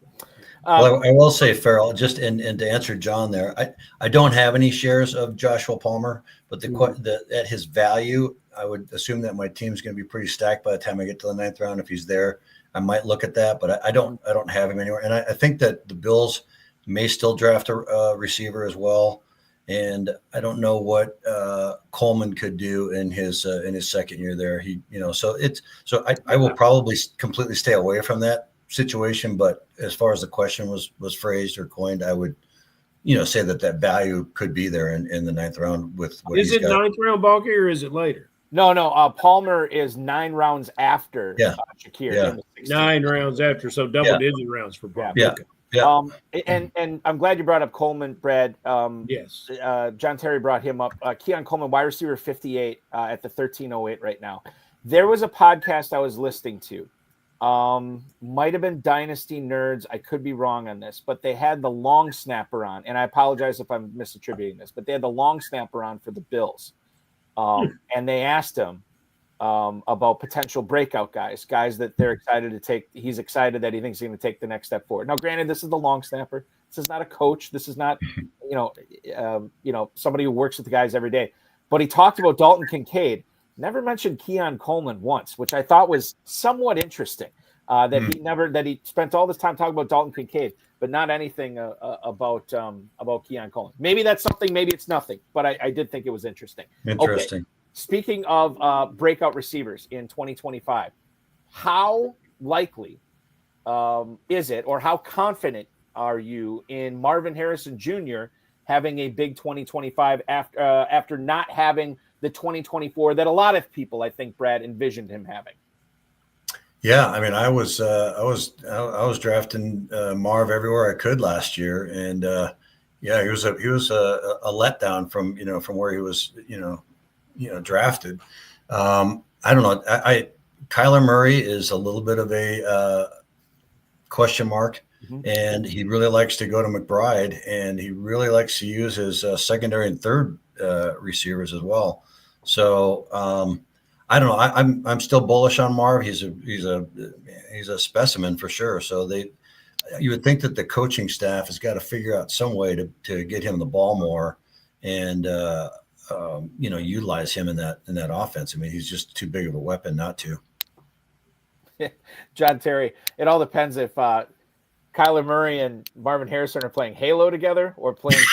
Well, I will say, Ferrell, just and to answer John there, I don't have any shares of Joshua Palmer, but at his value, I would assume that my team's going to be pretty stacked by the time I get to the 9th round. If he's there, I might look at that, but I don't have him anywhere. And I think that the Bills may still draft a receiver as well. And I don't know what Coleman could do in his second year there. I will probably completely stay away from that situation. But as far as the question was phrased or coined, I would, say that value could be there in the 9th round with what is it got. 9th round, Balky, or is it later? No. Palmer is 9 rounds after Shakir. Yeah. 9 rounds after, so double-digit rounds for Palmer. Yeah. Okay. Yeah. And I'm glad you brought up Coleman, Brad. Yes. John Terry brought him up. Keon Coleman, wide receiver 58 at the 1308 right now. There was a podcast I was listening to. Might have been Dynasty Nerds. I could be wrong on this, but they had the long snapper on, and I apologize if I'm misattributing this, but they had the long snapper on for the Bills. And they asked him about potential breakout guys that they're excited to take. He's excited that he thinks he's going to take the next step forward. Now, granted, this is the long snapper. This is not a coach. This is not, somebody who works with the guys every day. But he talked about Dalton Kincaid. Never mentioned Keon Coleman once, which I thought was somewhat interesting. That he spent all this time talking about Dalton Kincaid, but not anything about Keon Coleman. Maybe that's something. Maybe it's nothing. But I did think it was interesting. Interesting. Okay. Speaking of breakout receivers in 2025, how likely is it, or how confident are you in Marvin Harrison Jr. having a big 2025 after not having the 2024 that a lot of people, I think, Brad, envisioned him having? Yeah, I mean, I was drafting Marv everywhere I could last year, and he was a letdown from where he was drafted. I don't know. Kyler Murray is a little bit of a question mark, and he really likes to go to McBride, and he really likes to use his secondary and third receivers as well. So I don't know. I'm still bullish on Marv. He's a specimen for sure. So you would think that the coaching staff has got to figure out some way to get him the ball more and utilize him in that offense. I mean, he's just too big of a weapon not to. John Terry, it all depends if Kyler Murray and Marvin Harrison are playing Halo together or playing.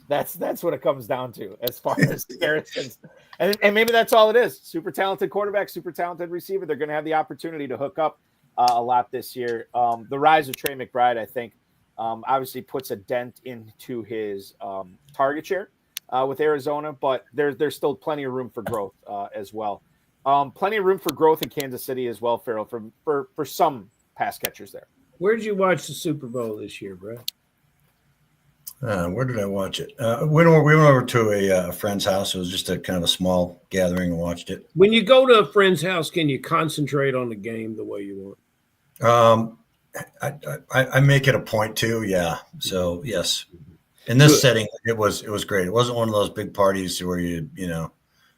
That's what it comes down to as far as Harrison's. And maybe that's all it is. Super talented quarterback, super talented receiver. They're going to have the opportunity to hook up a lot this year. The rise of Trey McBride, I think, obviously puts a dent into his target share with Arizona, but there's still plenty of room for growth as well. Plenty of room for growth in Kansas City as well, Ferrell, for some pass catchers there. Where did you watch the Super Bowl this year, Brad? Where did I watch it? We went over to a friend's house. It was just a kind of a small gathering and watched it. When you go to a friend's house, can you concentrate on the game the way you want? I make it a point to, yeah. So yes. In this setting, it was great. It wasn't one of those big parties where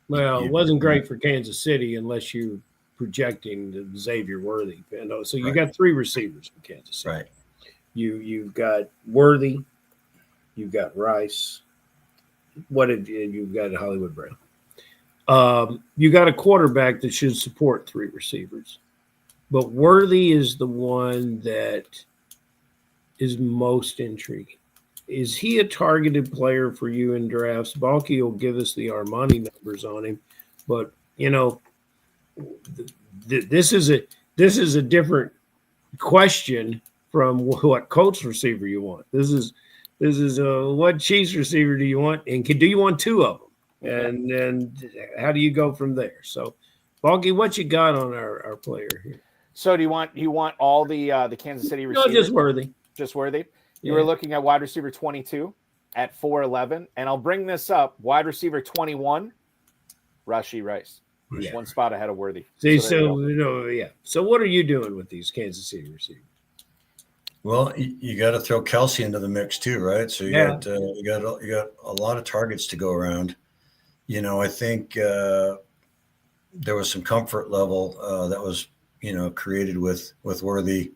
Well, it wasn't great for Kansas City unless you're projecting the Xavier Worthy. So you got 3 receivers in Kansas City. Right. You've got Worthy, you've got Rice. You've got Hollywood Brown. You got a quarterback that should support 3 receivers, but Worthy is the one that is most intriguing. Is he a targeted player for you in drafts? Balky will give us the Armani numbers on him, but this is a different question from what Colts receiver you want. This is what Chiefs receiver do you want, and do you want 2 of them, and then how do you go from there? So, Balky, what you got on our player here? So do you want all the Kansas City receivers? No, just Worthy. Just Worthy. You were looking at wide receiver 22 at 4'11", and I'll bring this up. Wide receiver 21, Rashee Rice. Yeah. 1 spot ahead of Worthy. So what are you doing with these Kansas City receivers? Well, you got to throw Kelsey into the mix too, right? So you got a lot of targets to go around. I think there was some comfort level that was created with Worthy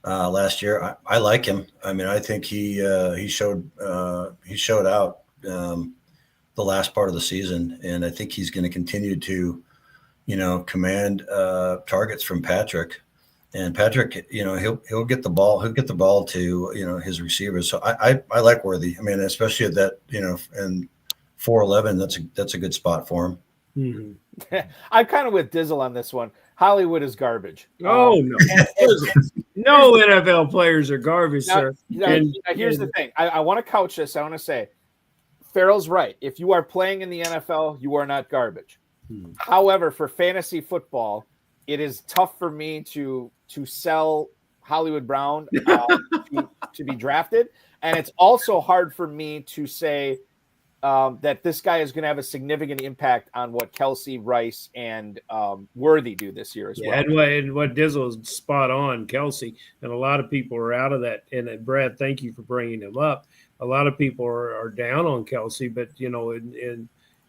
last year. I like him. I mean, I think he showed out the last part of the season, and I think he's going to continue to command targets from Patrick. And Patrick, he'll get the ball. He'll get the ball to his receivers. So I like Worthy. I mean, especially at that and 4'11", that's a good spot for him. Mm-hmm. I'm kind of with Dizzle on this one. Hollywood is garbage. Oh no, no NFL players are garbage, sir. Here's the thing. I want to couch this. I want to say, Ferrell's right. If you are playing in the NFL, you are not garbage. However, for fantasy football, it is tough for me to sell Hollywood Brown to be drafted. And it's also hard for me to say that this guy is going to have a significant impact on what Kelsey, Rice, and Worthy do this year as well. And what Dizzle is spot on, Kelsey, and a lot of people are out of that. And Brad, thank you for bringing him up. A lot of people are down on Kelsey, but,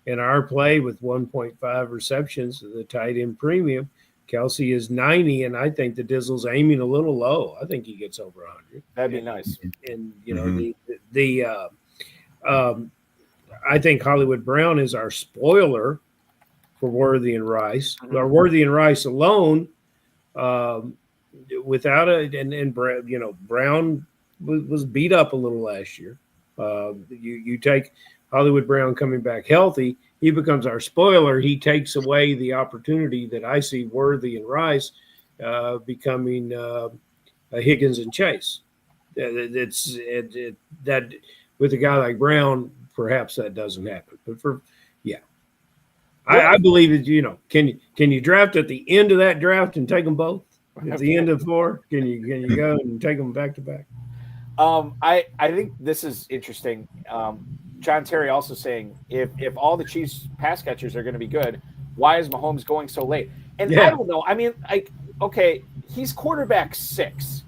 in our play with 1.5 receptions, the tight end premium, Kelsey is 90, and I think the Dizzle's aiming a little low. I think he gets over 100. That'd be nice. And I think Hollywood Brown is our spoiler for Worthy and Rice. Or Worthy and Rice alone, without it, and Brown was beat up a little last year. You take Hollywood Brown coming back healthy, he becomes our spoiler. He takes away the opportunity that I see Worthy and Rice becoming Higgins and Chase. That with a guy like Brown, perhaps that doesn't happen. But I believe that can you draft at the end of that draft and take them both at the end of 4? Can you go and take them back to back? I think this is interesting. John Terry also saying if all the Chiefs pass catchers are going to be good, why is Mahomes going so late? And I don't know. I mean, okay, he's quarterback 6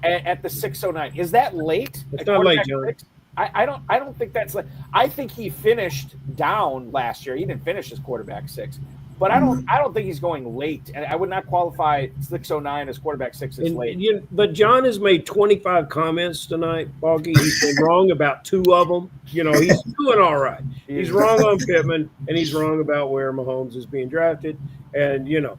at the 609. Is that late? It's not late, Joey. I don't think that's late. I think he finished down last year. He didn't finish as quarterback 6. But I don't think he's going late, and I would not qualify 609 as quarterback 6 as late. But John has made 25 comments tonight, Balky. He's been wrong about 2 of them. He's doing all right. He's wrong on Pittman, and he's wrong about where Mahomes is being drafted. And when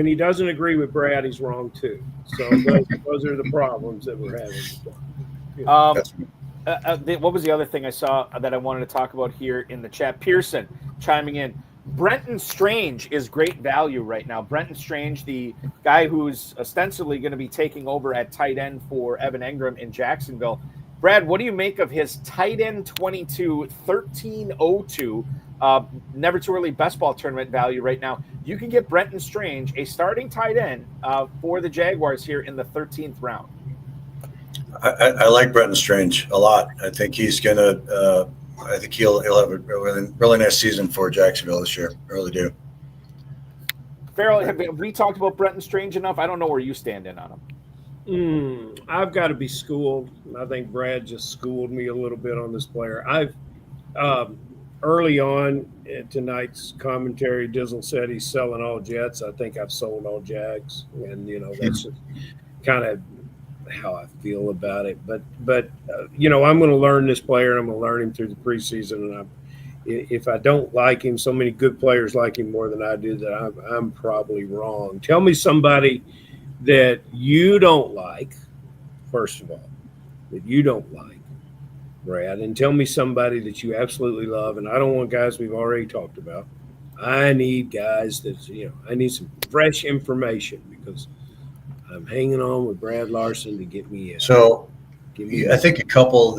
he doesn't agree with Brad, he's wrong too. So those are the problems that we're having. What was the other thing I saw that I wanted to talk about here in the chat? Pearson chiming in. Brenton Strange is great value right now. Brenton Strange, the guy who's ostensibly going to be taking over at tight end for Evan Engram in Jacksonville. Brad, what do you make of his tight end 22, 1302, never too early best ball tournament value right now? You can get Brenton Strange, a starting tight end for the Jaguars here in the 13th round. I like Brenton Strange a lot. I think he's gonna. I think he'll have a really nice season for Jacksonville this year. I really do. Ferrell, have we talked about Brenton Strange enough? I don't know where you stand in on him. I've got to be schooled. I think Brad just schooled me a little bit on this player. Early on in tonight's commentary, Dizzle said he's selling all Jets. I think I've sold all Jags, and that's just kind of how I feel about it. But I'm going to learn this player. I'm going to learn him through the preseason, and if I don't like him, so many good players like him more than I do, that I'm probably wrong. Tell me somebody that you don't like, first of all, that you don't like, Brad, and tell me somebody that you absolutely love. And I don't want guys we've already talked about. I need guys that, I need some fresh information, because I'm hanging on with Brad Larson to get me in. So I think a couple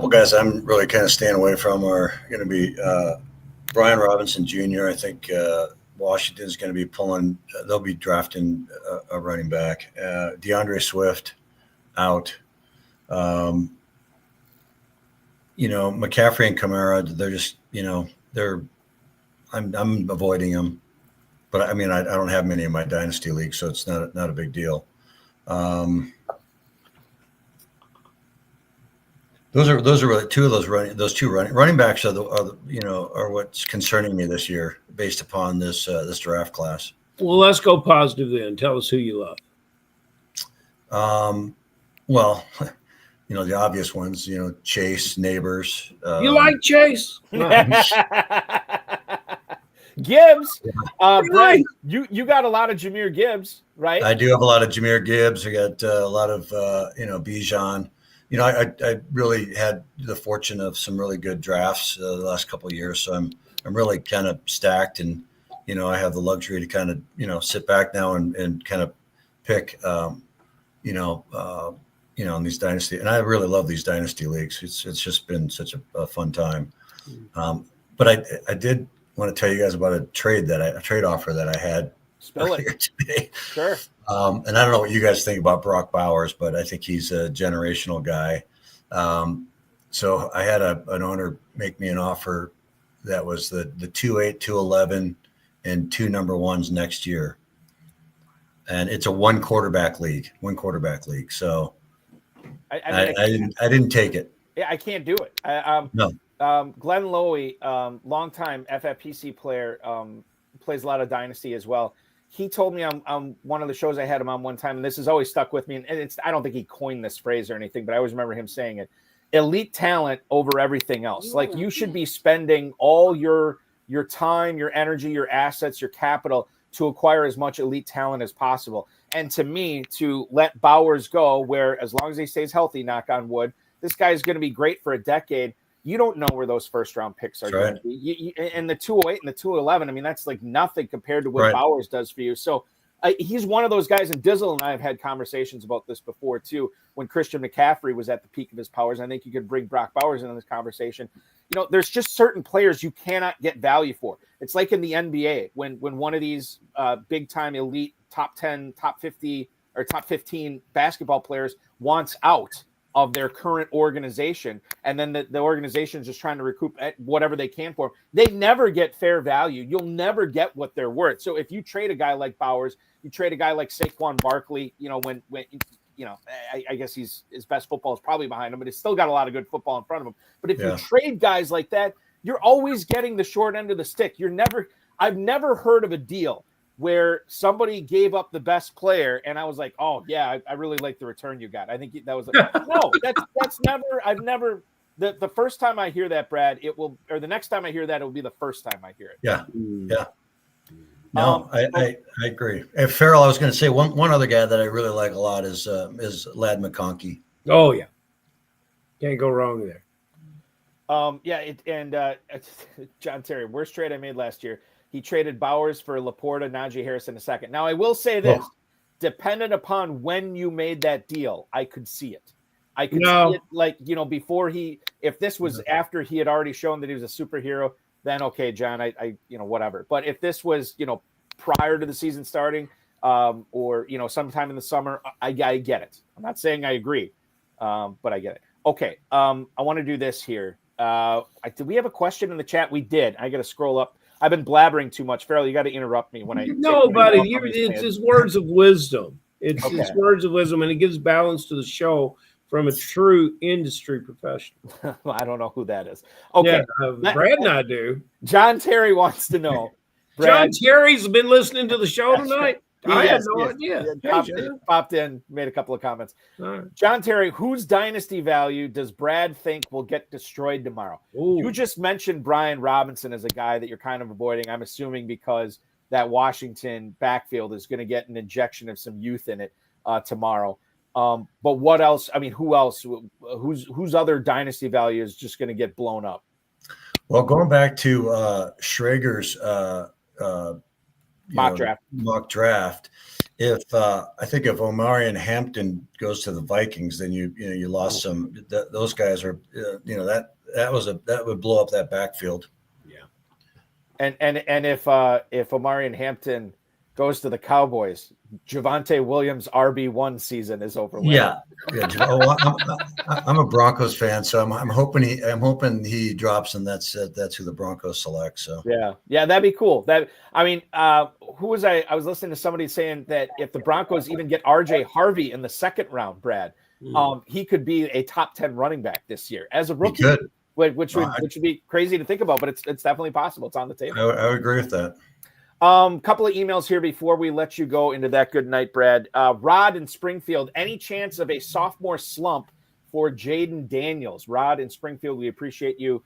guys I'm really kind of staying away from are going to be Brian Robinson Jr. I think Washington's going to be they'll be drafting a running back. DeAndre Swift out. McCaffrey and Kamara, they're just, I'm avoiding them. But I mean, I don't have many in my dynasty league, so it's not a big deal. Those are really two of those two running backs are what's concerning me this year based upon this draft class. Well, let's go positive then. Tell us who you love. Well, the obvious ones, Chase, Neighbors. You like Chase? Gibbs, Brad, you got a lot of Jahmyr Gibbs, right? I do have a lot of Jahmyr Gibbs. I got a lot of Bijan. I really had the fortune of some really good drafts the last couple of years, so I'm really kind of stacked, and I have the luxury to kind of sit back now and kind of pick in these dynasty, and I really love these dynasty leagues. It's just been such a fun time. But I did want to tell you guys about a trade offer that I had earlier today. Sure. And I don't know what you guys think about Brock Bowers, but I think he's a generational guy. So I had an owner make me an offer that was the 2-8, 2-11, and 2 number ones next year. And it's a one quarterback league. So I didn't take it. Yeah, I can't do it. No. Glenn Lowy, longtime FFPC player, plays a lot of Dynasty as well. He told me on one of the shows I had him on one time, and this has always stuck with me. And I don't think he coined this phrase or anything, but I always remember him saying it: elite talent over everything else. Like, you should be spending all your time, your energy, your assets, your capital to acquire as much elite talent as possible. And to me, to let Bowers go, where as long as he stays healthy, knock on wood, this guy is going to be great for a decade. You don't know where those first round picks are going to be. And the 208 and the 211, I mean, that's like nothing compared to what Bowers does for you. So he's one of those guys, and Dizzle and I have had conversations about this before too, when Christian McCaffrey was at the peak of his powers. I think you could bring Brock Bowers into this conversation. There's just certain players you cannot get value for. It's like in the NBA, when one of these big time elite top 10, top 50 or top 15 basketball players wants out of their current organization, and then the organization is just trying to recoup whatever they can for them. They never get fair value. You'll never get what they're worth. So if you trade a guy like Bowers, you trade a guy like Saquon Barkley, when I guess his best football is probably behind him, but he's still got a lot of good football in front of him. But if you trade guys like that, you're always getting the short end of the stick. I've never heard of a deal where somebody gave up the best player and I was like, oh yeah, I really like the return you got. I think that was no, that's never, I've never, the first time I hear that, Brad, the next time I hear that, it will be the first time I hear it. Yeah. Yeah. No, I agree. And Ferrell, I was going to say one other guy that I really like a lot is Ladd McConkey. Oh yeah. Can't go wrong there. John Terry, worst trade I made last year. He traded Bowers for Laporta, Najee Harris in a second. Now, I will say this. Dependent upon when you made that deal, I could see it. I could see it before if this was after he had already shown that he was a superhero, then okay, John, I whatever. But if this was, prior to the season starting or, sometime in the summer, I get it. I'm not saying I agree, but I get it. Okay. I want to do this here. Did we have a question in the chat? We did. I got to scroll up. I've been blabbering too much. Ferrell, you got to interrupt me when I. No, buddy. It's just words of wisdom. It's Okay. it's words of wisdom, and it gives balance to the show from a true industry professional. I don't know who that is. Okay. Yeah, Brad and I do. John Terry wants to know. John Brad, Terry's been listening to the show tonight. I had yes, no yes. idea. He popped in, made a couple of comments. All right. John Terry, whose dynasty value does Brad think will get destroyed tomorrow? Ooh. You just mentioned Brian Robinson as a guy that you're kind of avoiding. I'm assuming because that Washington backfield is going to get an injection of some youth in it tomorrow. But what else? I mean, who else? Whose other dynasty value is just going to get blown up? Well, going back to Schrager's Mock draft. If I think if Omarion Hampton goes to the Vikings, then you lost some. Those guys are that would blow up that backfield. Yeah, and if Omarion Hampton goes to the Cowboys, Javonte Williams' RB1 season is over. Yeah. Oh, I'm a Broncos fan, so I'm hoping he drops, and that's who the Broncos select. So yeah, that'd be cool. Who was I was listening to somebody saying that if the Broncos even get RJ Harvey in the second round, Brad, he could be a top 10 running back this year as a rookie, which would be crazy to think about, but it's definitely possible. It's on the table. I would agree with that. Couple of emails here before we let you go into that good night, Brad. Rod in Springfield, any chance of a sophomore slump for Jaden Daniels? Rod in Springfield, we appreciate you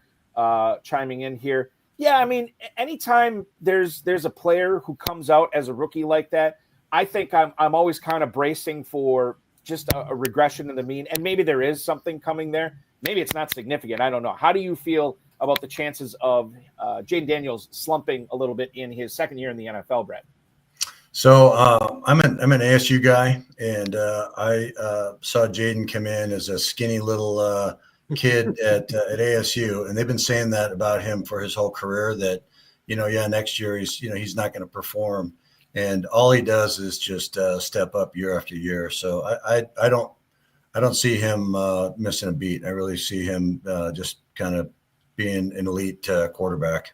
chiming in here. Yeah, I mean, anytime there's a player who comes out as a rookie like that, I think I'm always kind of bracing for just a regression in the mean, and maybe there is something coming there. Maybe it's not significant. I don't know. How do you feel about the chances of Jaden Daniels slumping a little bit in his second year in the NFL, Brad? So I'm an ASU guy, and I saw Jaden come in as a skinny little kid at ASU, and they've been saying that about him for his whole career. That next year he's not going to perform, and all he does is just step up year after year. So I don't see him missing a beat. I really see him just kind of being an elite quarterback.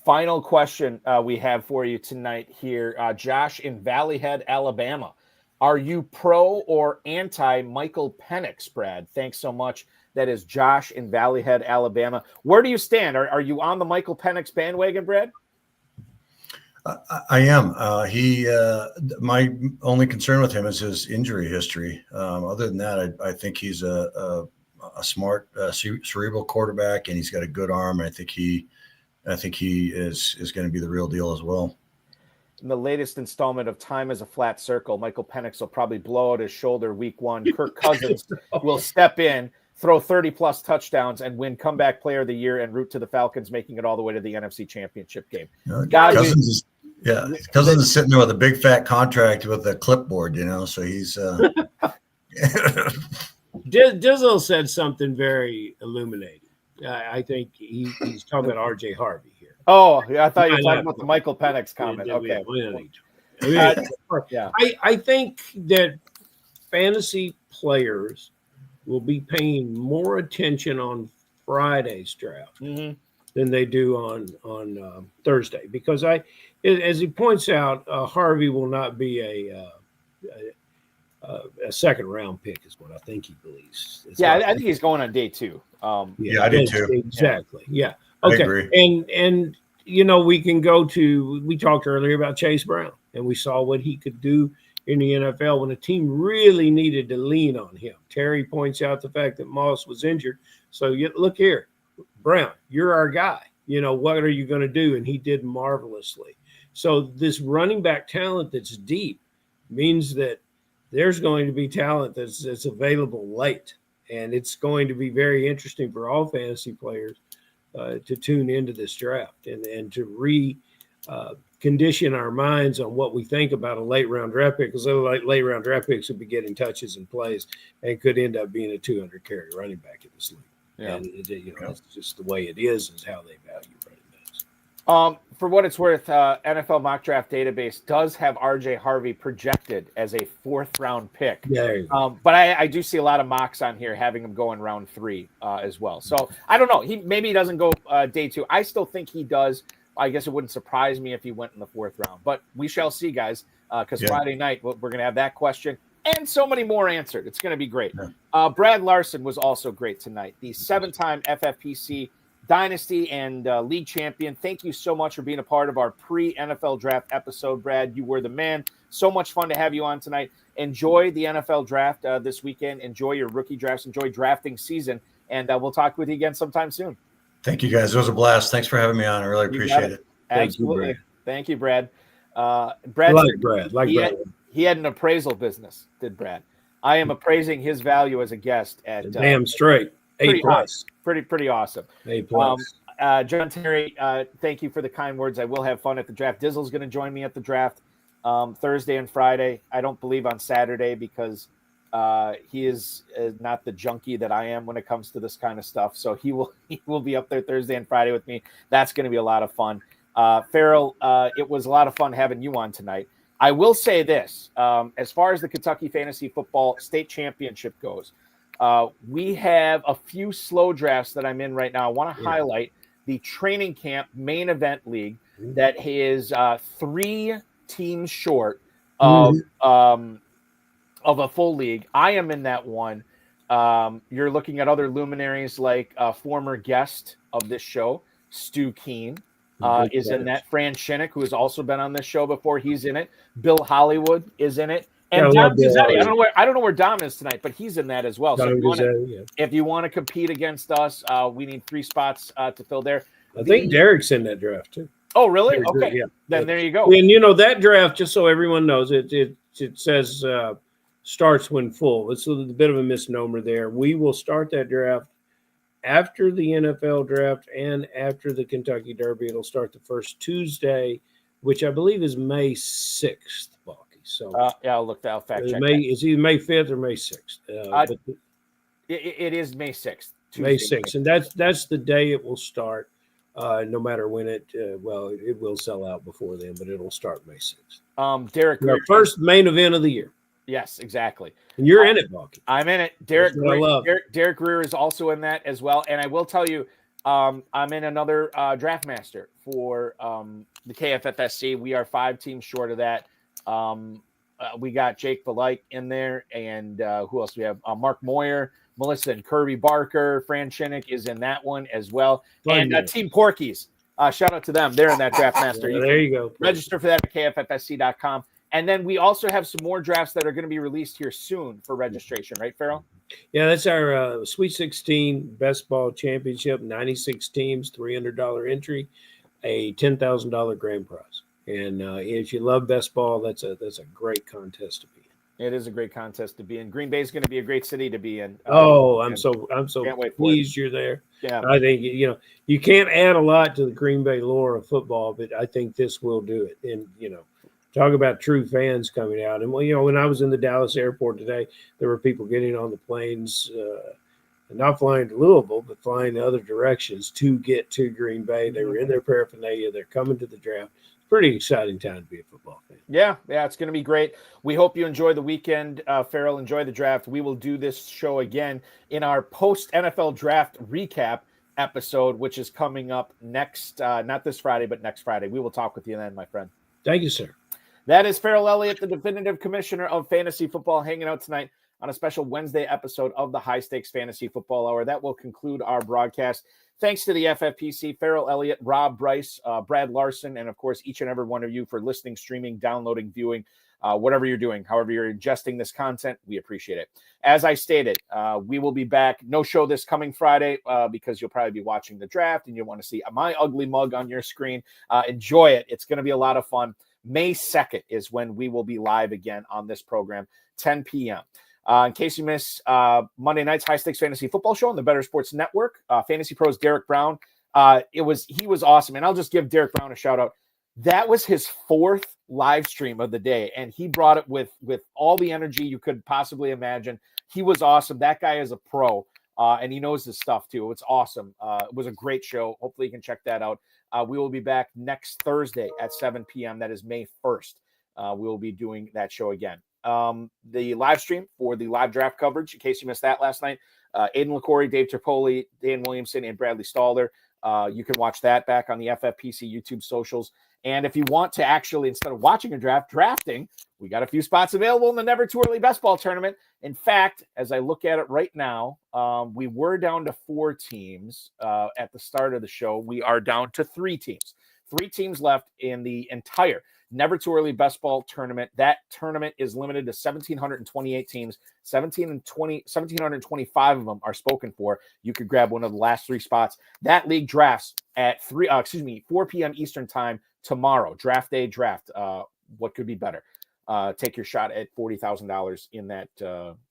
Final question we have for you tonight here. Josh in Valleyhead, Alabama. Are you pro or anti Michael Penix, Brad? Thanks so much. That is Josh in Valleyhead, Alabama. Where do you stand? Are you on the Michael Penix bandwagon, Brad? I am. My only concern with him is his injury history. Other than that, I think he's a smart, cerebral quarterback, and he's got a good arm. I think he is going to be the real deal as well. In the latest installment of Time is a Flat Circle, Michael Penix will probably blow out his shoulder week one. Kirk Cousins will step in, throw 30-plus touchdowns, and win Comeback Player of the Year en route to the Falcons, making it all the way to the NFC Championship game. Cousins is sitting there with a big fat contract with a clipboard, so he's Dizzle said something very illuminating. I think he's talking about RJ Harvey here. Oh, yeah, I thought you were talking about the Michael Penix comment. Okay. I think that fantasy players will be paying more attention on Friday's draft than they do on Thursday, because as he points out, Harvey will not be a second round pick is what I think he believes. I think he's going on day 2. I do too. Exactly. Yeah. Okay. I agree. And we talked earlier about Chase Brown, and we saw what he could do in the NFL when a team really needed to lean on him. Terry points out the fact that Moss was injured. So look here, Brown, you're our guy. What are you going to do? And he did marvelously. So this running back talent that's deep means that there's going to be talent that's available late. And it's going to be very interesting for all fantasy players to tune into this draft and to condition our minds on what we think about a late round draft pick, because late round draft picks will be getting touches and plays and could end up being a 200 carry running back in this league. Yeah. And it's just the way it is how they value running backs. For what it's worth, NFL Mock Draft Database does have RJ Harvey projected as a 4th round pick. Yeah. But I do see a lot of mocks on here having him go in round 3 as well. So I don't know. Maybe he doesn't go day 2. I still think he does. I guess it wouldn't surprise me if he went in the 4th round, but we shall see, guys. because Friday night we're going to have that question and so many more answered. It's going to be great. Yeah. Brad Larson was also great tonight, the 7-time FFPC Dynasty and League champion. Thank you so much for being a part of our pre-NFL draft episode, Brad. You were the man. So much fun to have you on tonight. Enjoy the NFL draft this weekend. Enjoy your rookie drafts. Enjoy drafting season. And we'll talk with you again sometime soon. Thank you, guys. It was a blast. Thanks for having me on. I really appreciate it. Absolutely. Thank you, Brad. Brad. He had an appraisal business, did Brad. I am appraising his value as a guest at damn straight. A+. Pretty awesome. A+. John Terry, thank you for the kind words. I will have fun at the draft. Dizzle's going to join me at the draft Thursday and Friday. I don't believe on Saturday because he is not the junkie that I am when it comes to this kind of stuff. So he will be up there Thursday and Friday with me. That's going to be a lot of fun. Ferrell, it was a lot of fun having you on tonight. I will say this, as far as the Kentucky Fantasy Football State Championship goes, we have a few slow drafts that I'm in right now. I want to highlight the training camp main event league that is 3 teams short of a full league. I am in that one. You're looking at other luminaries like former guest of this show, Stu Keene. Is in that. Fran Shinnick, who has also been on this show before, he's in it. Bill Hollywood is in it. And Dom Guzzetti, I don't know where Dom is tonight, but he's in that as well. So if you want to compete against us, we need 3 spots to fill there. I think Derek's in that draft too. Oh, really? Okay. Yeah. Then there you go. And that draft, just so everyone knows, it says starts when full. It's a bit of a misnomer there. We will start that draft after the NFL draft and after the Kentucky Derby. It'll start the first Tuesday, which I believe is May 6th, Balky. So I'll fact check. It's either May 5th or May 6th. It is May 6th. Tuesday, May 6th, and that's the day it will start. No matter when it will sell out before then, but it'll start May 6th. Derek, our first main event of the year. Yes, exactly. And you're in it, Balky. I'm in it. Derek Greer is also in that as well. And I will tell you, I'm in another draft master for the KFFSC. We are 5 teams short of that. We got Jake Belike in there, and who else do we have? Mark Moyer, Melissa and Kirby Barker, Fran Shinnick is in that one as well. And Team Porkies. Shout out to them. They're in that draft master. There you go. Register for that at kffsc.com. And then we also have some more drafts that are going to be released here soon for registration, right, Ferrell? Yeah, that's our Sweet 16 Best Ball Championship, 96 teams, $300 entry, a $10,000 grand prize. And if you love best ball, that's a great contest to be in. It is a great contest to be in. Green Bay is going to be a great city to be in. I'm so pleased you're there. Yeah, I think you can't add a lot to the Green Bay lore of football, but I think this will do it. And talk about true fans coming out. And when I was in the Dallas airport today, there were people getting on the planes, not flying to Louisville, but flying the other directions to get to Green Bay. They were in their paraphernalia. They're coming to the draft. Pretty exciting time to be a football fan. Yeah, it's going to be great. We hope you enjoy the weekend, Ferrell. Enjoy the draft. We will do this show again in our post-NFL draft recap episode, which is coming up next, not this Friday, but next Friday. We will talk with you then, my friend. Thank you, sir. That is Ferrell Elliott, the definitive commissioner of fantasy football, hanging out tonight on a special Wednesday episode of the High Stakes Fantasy Football Hour. That will conclude our broadcast. Thanks to the FFPC, Ferrell Elliott, Rob Bryce, Brad Larson, and, of course, each and every one of you for listening, streaming, downloading, viewing, whatever you're doing, however you're ingesting this content. We appreciate it. As I stated, we will be back. No show this coming Friday because you'll probably be watching the draft and you'll want to see my ugly mug on your screen. Enjoy it. It's going to be a lot of fun. May 2nd is when we will be live again on this program, 10 p.m. In case you miss Monday night's High Stakes Fantasy Football Show on the Better Sports Network, Fantasy Pros Derek Brown, he was awesome. And I'll just give Derek Brown a shout out. That was his 4th live stream of the day, and he brought it with all the energy you could possibly imagine. He was awesome. That guy is a pro, and he knows his stuff too. It's awesome. It was a great show. Hopefully you can check that out. We will be back next Thursday at 7 p.m. That is May 1st. We will be doing that show again. The live stream for the live draft coverage, in case you missed that last night, Aiden LaCorey, Dave Tripoli, Dan Williamson, and Bradley Stalder. You can watch that back on the FFPC YouTube socials. And if you want to actually, instead of watching a draft, drafting, we got a few spots available in the Never Too Early Best Ball Tournament. In fact, as I look at it right now, we were down to 4 teams at the start of the show. We are down to 3 teams. 3 teams left in the entire Never Too Early Best Ball Tournament. That tournament is limited to 1,728 teams. 1,725 of them are spoken for. You could grab one of the last 3 spots. That league drafts at 4 p.m. Eastern time tomorrow. Draft day draft. What could be better? Take your shot at $40,000 in that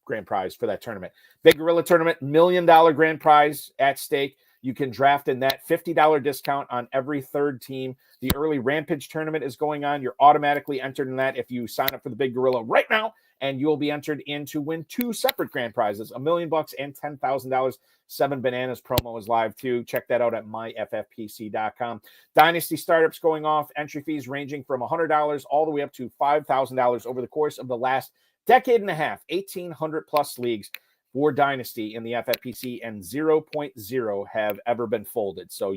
grand prize for that tournament. Big Gorilla Tournament, $1 million grand prize at stake. You can draft in that $50 discount on every 3rd team. The early Rampage tournament is going on. You're automatically entered in that if you sign up for the Big Gorilla right now, and you'll be entered in to win 2 separate grand prizes, $1 million and $10,000. 7 Bananas promo is live too. Check that out at myffpc.com. Dynasty Startups going off. Entry fees ranging from $100 all the way up to $5,000 over the course of the last decade and a half. 1,800 plus leagues for Dynasty in the FFPC, and 0.0 have ever been folded. So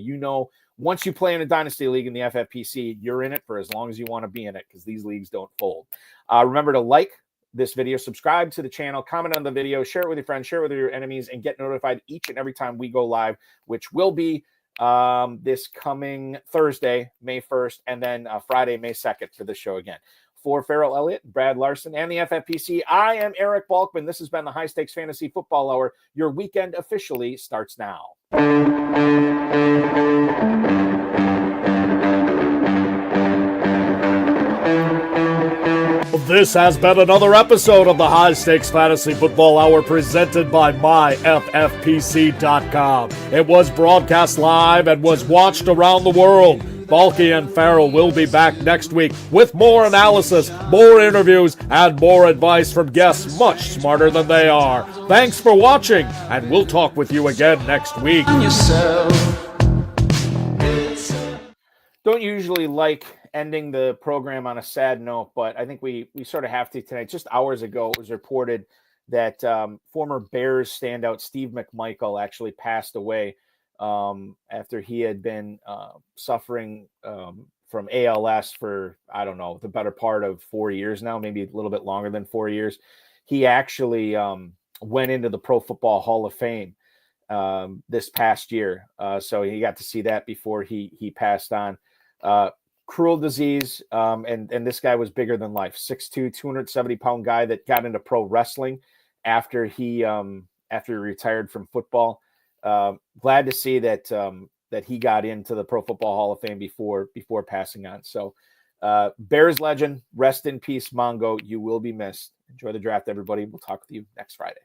once you play in a Dynasty League in the FFPC, you're in it for as long as you want to be in it, because these leagues don't fold. Remember to like this video, subscribe to the channel, comment on the video, share it with your friends, share it with your enemies, and get notified each and every time we go live, which will be this coming Thursday, May 1st, and then Friday, May 2nd for the show again. For Ferrell Elliott, Brad Larson, and the FFPC, I am Eric Balkman. This has been the High Stakes Fantasy Football Hour. Your weekend officially starts now. This has been another episode of the High Stakes Fantasy Football Hour presented by myffpc.com. It was broadcast live and was watched around the world. Balky and Ferrell will be back next week with more analysis, more interviews, and more advice from guests much smarter than they are. Thanks for watching, and we'll talk with you again next week. Don't usually like ending the program on a sad note, but I think we sort of have to tonight. Just hours ago, it was reported that former Bears standout Steve McMichael actually passed away after he had been suffering from ALS for, I don't know, the better part of 4 years now, maybe a little bit longer than 4 years. He actually went into the Pro Football Hall of Fame this past year. So he got to see that before he passed on. Cruel disease, and this guy was bigger than life. 6'2", 270-pound guy that got into pro wrestling after he retired from football. Glad to see that he got into the Pro Football Hall of Fame before passing on. So Bears legend, rest in peace, Mongo. You will be missed. Enjoy the draft, everybody. We'll talk with you next Friday.